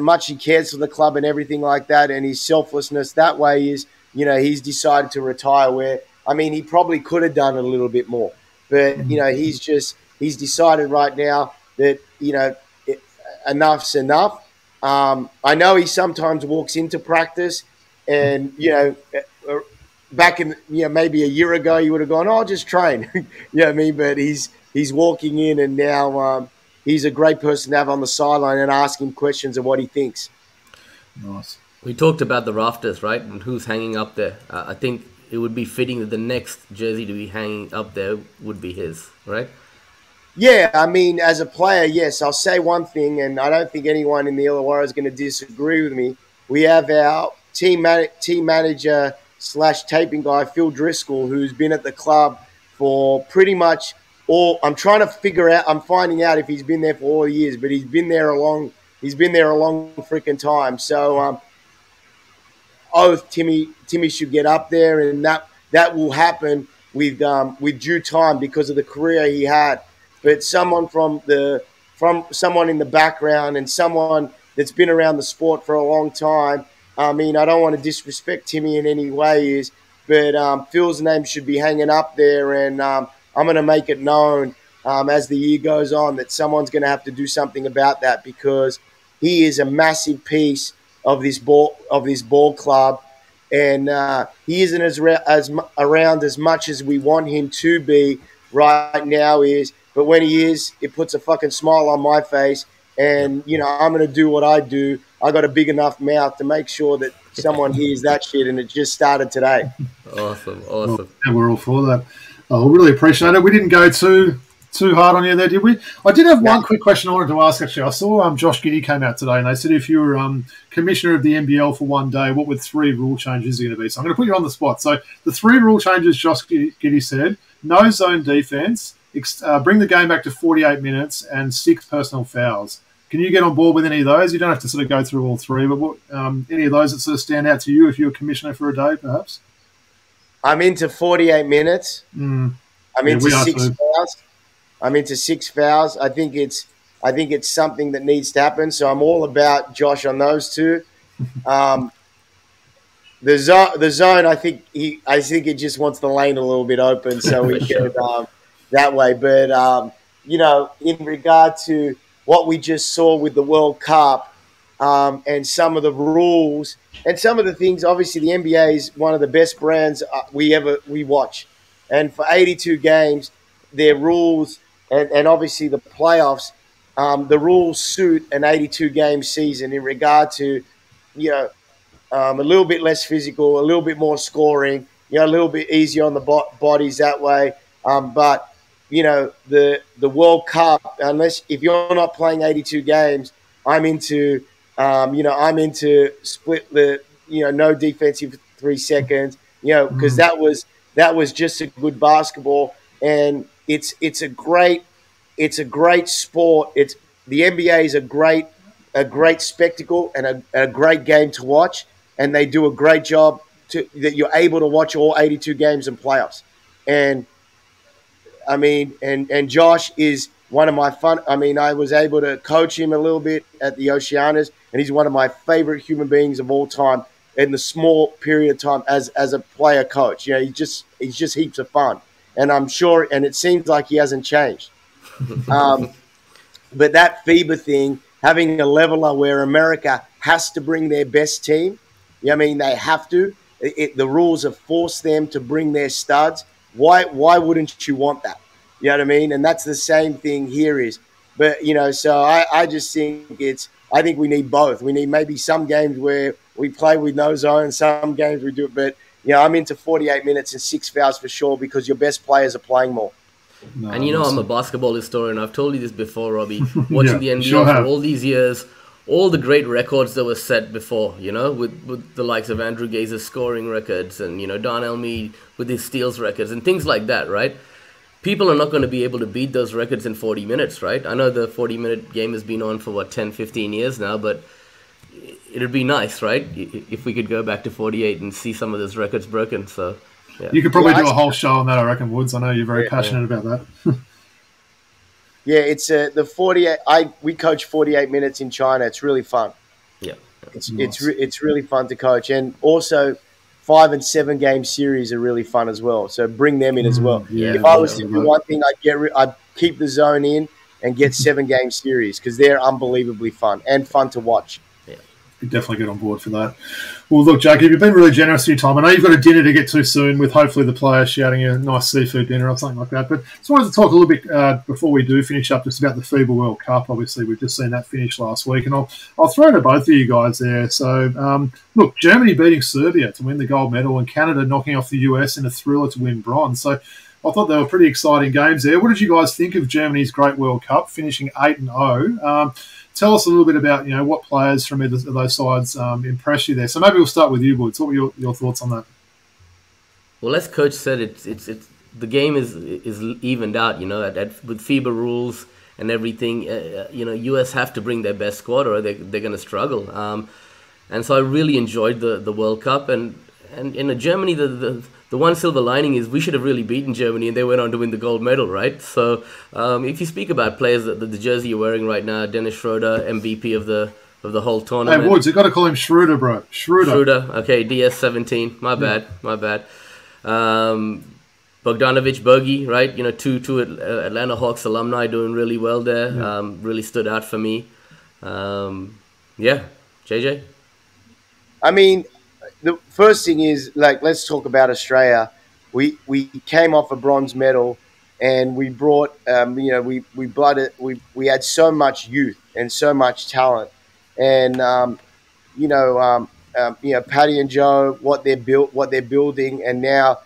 much he cares for the club and everything like that, and his selflessness that way is, he's decided to retire. Where, I mean, he probably could have done a little bit more, but he's decided right now that enough's enough. I know he sometimes walks into practice, and back in maybe a year ago, he would have gone, "Oh, I'll just train," you know what I mean? But he's walking in, and now he's a great person to have on the sideline and ask him questions of what he thinks. Nice. We talked about the rafters, right? And who's hanging up there. I think it would be fitting that the next jersey to be hanging up there would be his, right? Yeah, I mean, as a player, yes. I'll say one thing, and I don't think anyone in the Illawarra is going to disagree with me. We have our team manager / taping guy, Phil Driscoll, who's been at the club for pretty much I'm finding out if he's been there for all the years, but he's been there a long freaking time. So, Timmy should get up there, and that will happen with due time because of the career he had. But someone from someone in the background and someone that's been around the sport for a long time. I mean, I don't want to disrespect Timmy in any way, but Phil's name should be hanging up there, and I'm going to make it known as the year goes on that someone's going to have to do something about that, because he is a massive piece of this ball club, and he isn't around as much as we want him to be right now. But when he is, it puts a fucking smile on my face, and I'm going to do what I do. I got a big enough mouth to make sure that someone hears that shit, and it just started today. Awesome. Well, and we're all for that. I really appreciate it. We didn't go too hard on you there, did we? I did have one quick question I wanted to ask, actually. I saw Josh Giddey came out today, and they said if you were commissioner of the NBL for one day, what would 3 rule changes are going to be? So I'm going to put you on the spot. So the 3 rule changes Josh Giddey said: no zone defense, bring the game back to 48 minutes, and 6 personal fouls. Can you get on board with any of those? You don't have to sort of go through all 3, but what any of those that sort of stand out to you if you're commissioner for a day, perhaps? I'm into 48 minutes. I'm into 6 fouls. I'm into 6 fouls. I think it's something that needs to happen. So I'm all about Josh on those 2. The zone, I think it just wants the lane a little bit open so we can that way. But in regard to what we just saw with the World Cup and some of the rules and some of the things, obviously the NBA is one of the best brands we watch, and for 82 games, their rules and obviously the playoffs, the rules suit an 82 game season in regard to a little bit less physical, a little bit more scoring, a little bit easier on the bodies that way. But the World Cup, if you're not playing 82 games, I'm into split the no defensive 3 seconds, because that was just a good basketball, and it's a great sport. The NBA is a great spectacle and a great game to watch, and they do a great job that you're able to watch all 82 games and playoffs. And I mean, and Josh is one of my fun. I mean, I was able to coach him a little bit at the Oceanas, and he's one of my favorite human beings of all time in the small period of time as a player coach. He's just heaps of fun, and I'm sure, and it seems like he hasn't changed. But that FIBA thing, having a leveler where America has to bring their best team, they have to. The rules have forced them to bring their studs. Why wouldn't you want that? You know what I mean? And that's the same thing here is. But, so I just think I think we need both. We need maybe some games where we play with no zone. Some games we do it, but I'm into 48 minutes and 6 fouls for sure because your best players are playing more. No, and I'm a basketball historian. I've told you this before, Robbie. Watching the NBL for all these years, all the great records that were set before, with the likes of Andrew Gazer's scoring records and, Darnell Meade with his steals records and things like that, right? People are not going to be able to beat those records in 40 minutes, right? I know the 40-minute game has been on for, 10, 15 years now, but it'd be nice, right, if we could go back to 48 and see some of those records broken, so... Yeah. You could probably do a whole show on that, I reckon, Woods. I know you're very passionate about that. Yeah, it's the 48. We coach 48 minutes in China. It's really fun. Yeah, it's really fun to coach, and also 5 and 7 game series are really fun as well. So bring them in as well. Yeah, if I was to do one thing, I'd keep the zone in and get 7 game series because they're unbelievably fun and fun to watch. Definitely get on board for that. Well, look, Jacob, you've been really generous with your time. I know you've got a dinner to get to soon with hopefully the players shouting a nice seafood dinner or something like that. But just wanted to talk a little bit before we do finish up just about the FIBA World Cup. Obviously, we've just seen that finish last week. And I'll throw to both of you guys there. So, look, Germany beating Serbia to win the gold medal and Canada knocking off the US in a thriller to win bronze. So I thought they were pretty exciting games there. What did you guys think of Germany's great World Cup, finishing 8-0? Tell us a little bit about what players from either of those sides impressed you there. So maybe we'll start with you, Woods. What were your thoughts on that? Well, as Coach said, it's the game is evened out. With FIBA rules and everything, US have to bring their best squad or they're going to struggle. And so I really enjoyed the World Cup and in Germany the one silver lining is we should have really beaten Germany and they went on to win the gold medal, right? So if you speak about players, the jersey you're wearing right now, Dennis Schroeder, MVP of the whole tournament. Hey, Woods, you got to call him Schroeder, bro. Schroeder. Okay, DS17. My bad. Bogdanovic, Bogey, right? Two Atlanta Hawks alumni doing really well there. Yeah. Really stood out for me. JJ? I mean, the first thing is, let's talk about Australia. We came off a bronze medal, and we brought, we had so much youth and so much talent, and Paddy and Joe, what they're building, and now,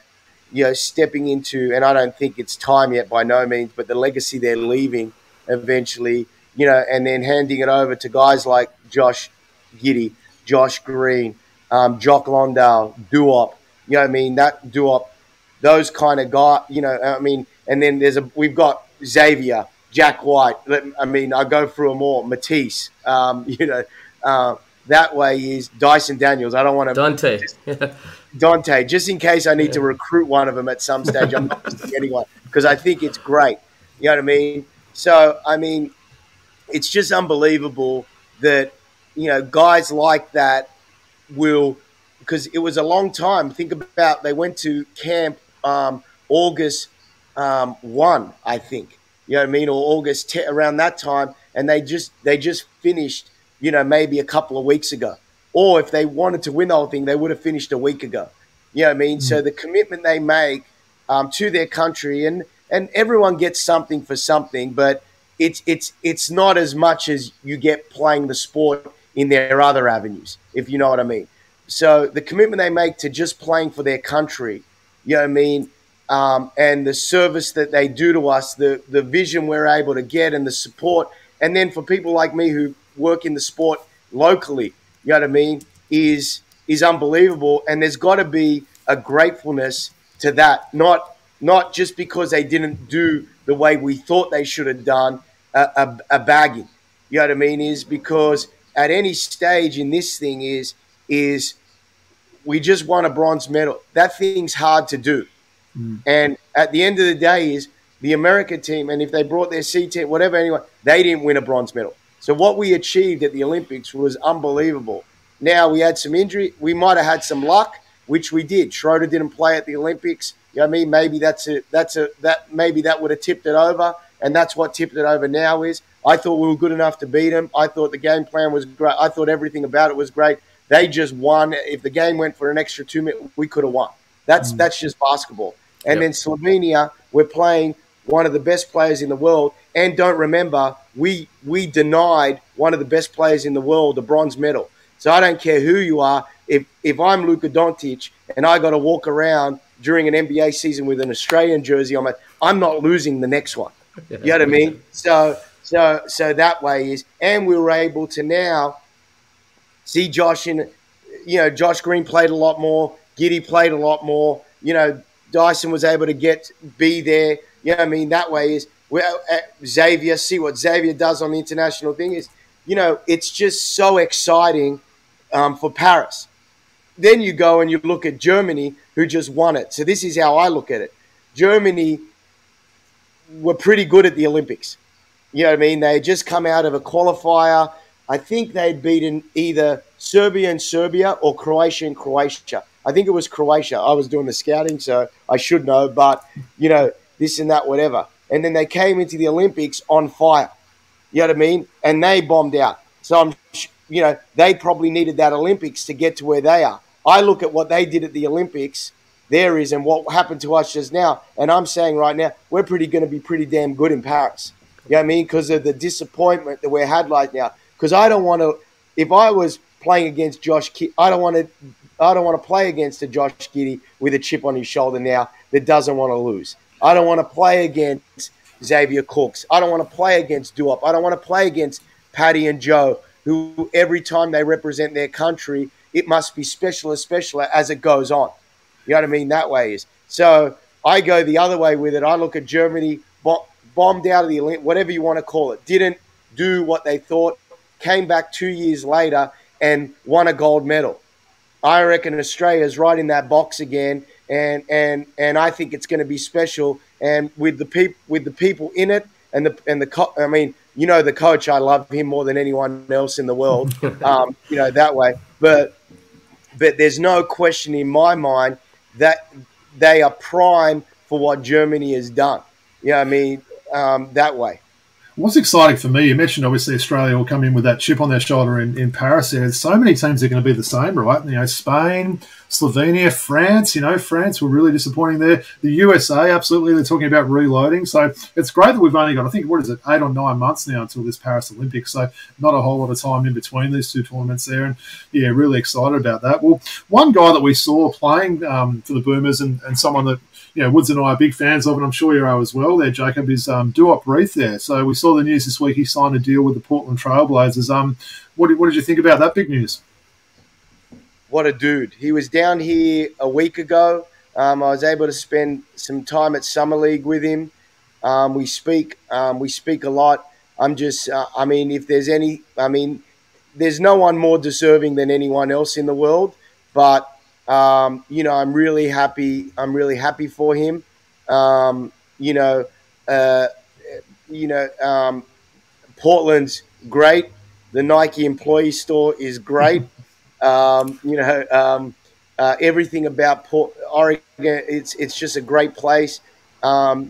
stepping into, and I don't think it's time yet by no means, but the legacy they're leaving eventually, and then handing it over to guys like Josh Giddey, Josh Green. Jock Londale, Duop, that Duop, those kind of guys, and then we've got Xavier, Jack White, I go through them all, Matisse, that way is Dyson Daniels. I don't want to... Dante, just in case I need to recruit one of them at some stage. I'm not missing anyone because I think it's great. You know what I mean? So, it's just unbelievable that, guys like that because it was a long time. Think about, they went to camp August 1, I think. You know what I mean? Or August 10, around that time, and they just finished, maybe a couple of weeks ago. Or if they wanted to win the whole thing, they would have finished a week ago. You know what I mean? Mm-hmm. So the commitment they make to their country, and everyone gets something for something, but it's not as much as you get playing the sport in their other avenues, if you know what I mean. So the commitment they make to just playing for their country, you know what I mean, and the service that they do to us, the vision we're able to get and the support, and then for people like me who work in the sport locally, you know what I mean, is unbelievable. And there's got to be a gratefulness to that, not just because they didn't do the way we thought they should have done a bagging, you know what I mean, is because at any stage in this thing is we just won a bronze medal. That thing's hard to do. Mm. And at the end of the day is the American team, and if they brought their C team, whatever, anyway, they didn't win a bronze medal. So what we achieved at the Olympics was unbelievable. Now, we had some injury. We might have had some luck, which we did. Schroeder didn't play at the Olympics. You know what I mean? Maybe maybe that would have tipped it over, and that's what tipped it over now is. I thought we were good enough to beat them. I thought the game plan was great. I thought everything about it was great. They just won. If the game went for an extra 2 minutes, we could have won. That's just basketball. And then Slovenia, we're playing one of the best players in the world. And don't remember, we denied one of the best players in the world a bronze medal. So I don't care who you are. If I'm Luka Doncic and I got to walk around during an NBA season with an Australian jersey on, I'm not losing the next one. You know what I mean? So that way is, and we were able to now see Josh Josh Green played a lot more. Giddey played a lot more. Dyson was able to be there. You know what I mean? That way is Xavier, see what Xavier does on the international thing is, it's just so exciting for Paris. Then you go and you look at Germany, who just won it. So this is how I look at it. Germany were pretty good at the Olympics. You know what I mean? They had just come out of a qualifier. I think they'd beaten either Serbia or Croatia. I think it was Croatia. I was doing the scouting, so I should know. But, this and that, whatever. And then they came into the Olympics on fire. You know what I mean? And they bombed out. So, they probably needed that Olympics to get to where they are. I look at what they did at the Olympics, and what happened to us just now. And I'm saying right now, we're going to be pretty damn good in Paris. You know what I mean? Because of the disappointment that we had right now. Because I don't want to, if I was playing against Josh Giddey, I don't want to play against a Josh Giddey with a chip on his shoulder now that doesn't want to lose. I don't want to play against Xavier Cooks. I don't want to play against Duop. I don't want to play against Patty and Joe, who every time they represent their country, it must be special as it goes on. You know what I mean? That way is. So I go the other way with it. I look at Germany, bombed out of the Olympics, whatever you want to call it, didn't do what they thought, came back 2 years later and won a gold medal. I reckon Australia's right in that box again, and I think it's going to be special. And with the people in it, the coach, I love him more than anyone else in the world. That way. But there's no question in my mind that they are prime for what Germany has done. You know what I mean? That way. What's exciting for me, you mentioned obviously Australia will come in with that chip on their shoulder in Paris. There's so many teams that are going to be the same, right? Spain, Slovenia, France. France were really disappointing there. The USA, absolutely, they're talking about reloading. So it's great that we've only got, I think, 8 or 9 months now until this Paris Olympics. So not a whole lot of time in between these two tournaments there. And, yeah, really excited about that. Well, one guy that we saw playing for the Boomers and someone that, Woods and I are big fans of, and I'm sure you are as well there, Jacob, is Duop Reath there. So we saw the news this week he signed a deal with the Portland Trailblazers. What did you think about that big news? What a dude. He was down here a week ago. I was able to spend some time at Summer League with him. We speak a lot. If there's there's no one more deserving than anyone else in the world, but I'm really happy. I'm really happy for him. Portland's great. The Nike employee store is great. Everything about Oregon, it's just a great place. And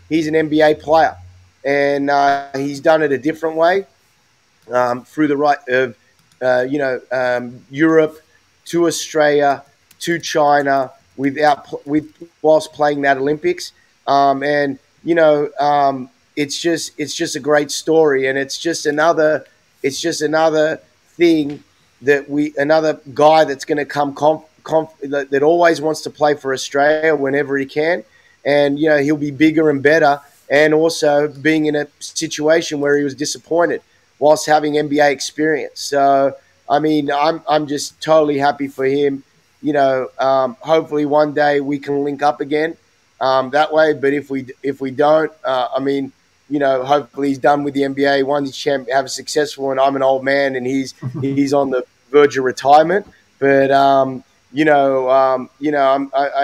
he's an NBA player, and he's done it a different way through the right of Europe to Australia to China whilst playing that Olympics, it's just a great story, and it's just another thing another guy that's going to come that always wants to play for Australia whenever he can, and he'll be bigger and better, and also being in a situation where he was disappointed whilst having NBA experience. So I'm just totally happy for him. Hopefully one day we can link up again that way. But if we don't, hopefully he's done with the NBA, won his champ, have a successful, and I'm an old man and he's on the verge of retirement. But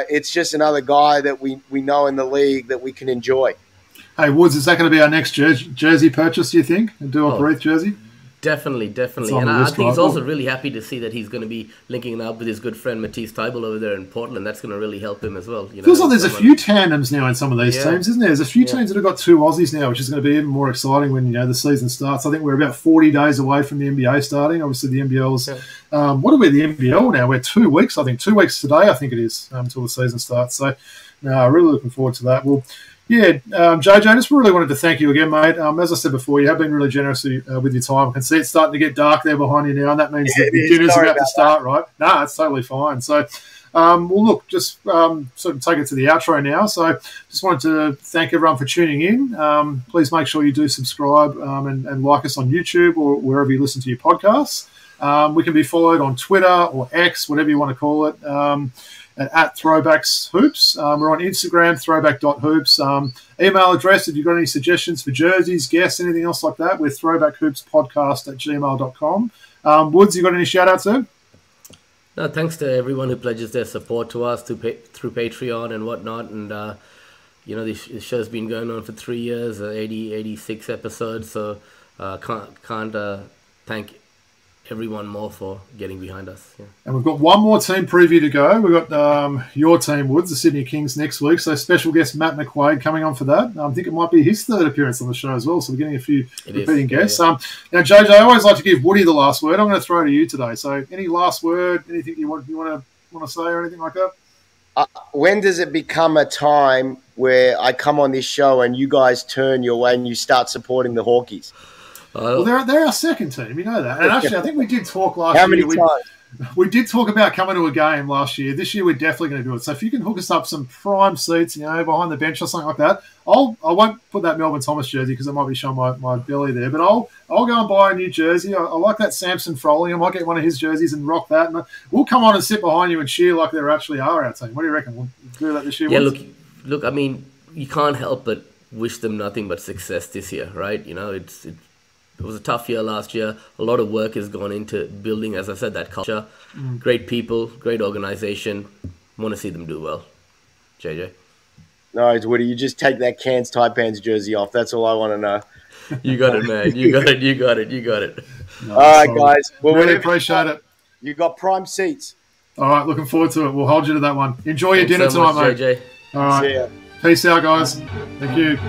it's just another guy that we know in the league that we can enjoy. Hey Woods, is that going to be our next jersey purchase? Do you think a Duop Reath jersey? Definitely. And I think he's also really happy to see that he's going to be linking up with his good friend Matisse Thybulle over there in Portland. That's going to really help him as well. Feels like there's a few tandems now in some of these teams, isn't there? There's a few teams that have got two Aussies now, which is going to be even more exciting when the season starts. I think we're about 40 days away from the NBA starting. Obviously, the NBL's what are we? The NBL now? We're 2 weeks. I think 2 weeks today. I think it is until the season starts. So, really looking forward to that. Well. Yeah, JJ, I just really wanted to thank you again, mate. As I said before, you have been really generous with your time. I can see it's starting to get dark there behind you now, and that means that the dinner's about to start, right? No, it's totally fine. So, well, look, just sort of take it to the outro now. So just wanted to thank everyone for tuning in. Please make sure you do subscribe and like us on YouTube or wherever you listen to your podcasts. We can be followed on Twitter or X, whatever you want to call it, at Throwbacks Hoops. We're on Instagram, throwback.hoops. Email address, if you've got any suggestions for jerseys, guests, anything else like that, we're throwbackhoopspodcast@gmail.com. Woods, you got any shout-outs there? No, thanks to everyone who pledges their support to us through Patreon and whatnot. And, this show's been going on for 3 years, 86 episodes. So can't thank everyone more for getting behind us. Yeah. And we've got one more team preview to go. We've got your team, Woods, the Sydney Kings, next week. So special guest Matt McQuaid coming on for that. I think it might be his third appearance on the show as well. So we're getting a few repeating guests. Yeah. Now, JJ, I always like to give Woody the last word. I'm going to throw to you today. So any last word, anything you want to say or anything like that? When does it become a time where I come on this show and you guys turn your way and you start supporting the Hawkies? Well, they're our second team, you know that. And actually, I think we did talk last year. How many times? We did talk about coming to a game last year. This year, we're definitely going to do it. So if you can hook us up some prime seats, behind the bench or something like that, I won't put that Melvin Thomas jersey because it might be showing my belly there. But I'll go and buy a new jersey. I like that Samson Froley. I might get one of his jerseys and rock that. And we'll come on and sit behind you and cheer like there actually are our team. What do you reckon? We'll do that this year? Yeah, look. I mean, you can't help but wish them nothing but success this year, right? It was a tough year last year. A lot of work has gone into building, as I said, that culture. Great people, great organization. Want to see them do well. JJ? No, it's Woody. You just take that Cairns Taipans jersey off. That's all I want to know. You got it, man. You got it. All right, guys. Well, really appreciate it. You got prime seats. All right, looking forward to it. We'll hold you to that one. Enjoy your dinner tonight, mate. JJ. All right. See ya. Peace out, guys. Thank you.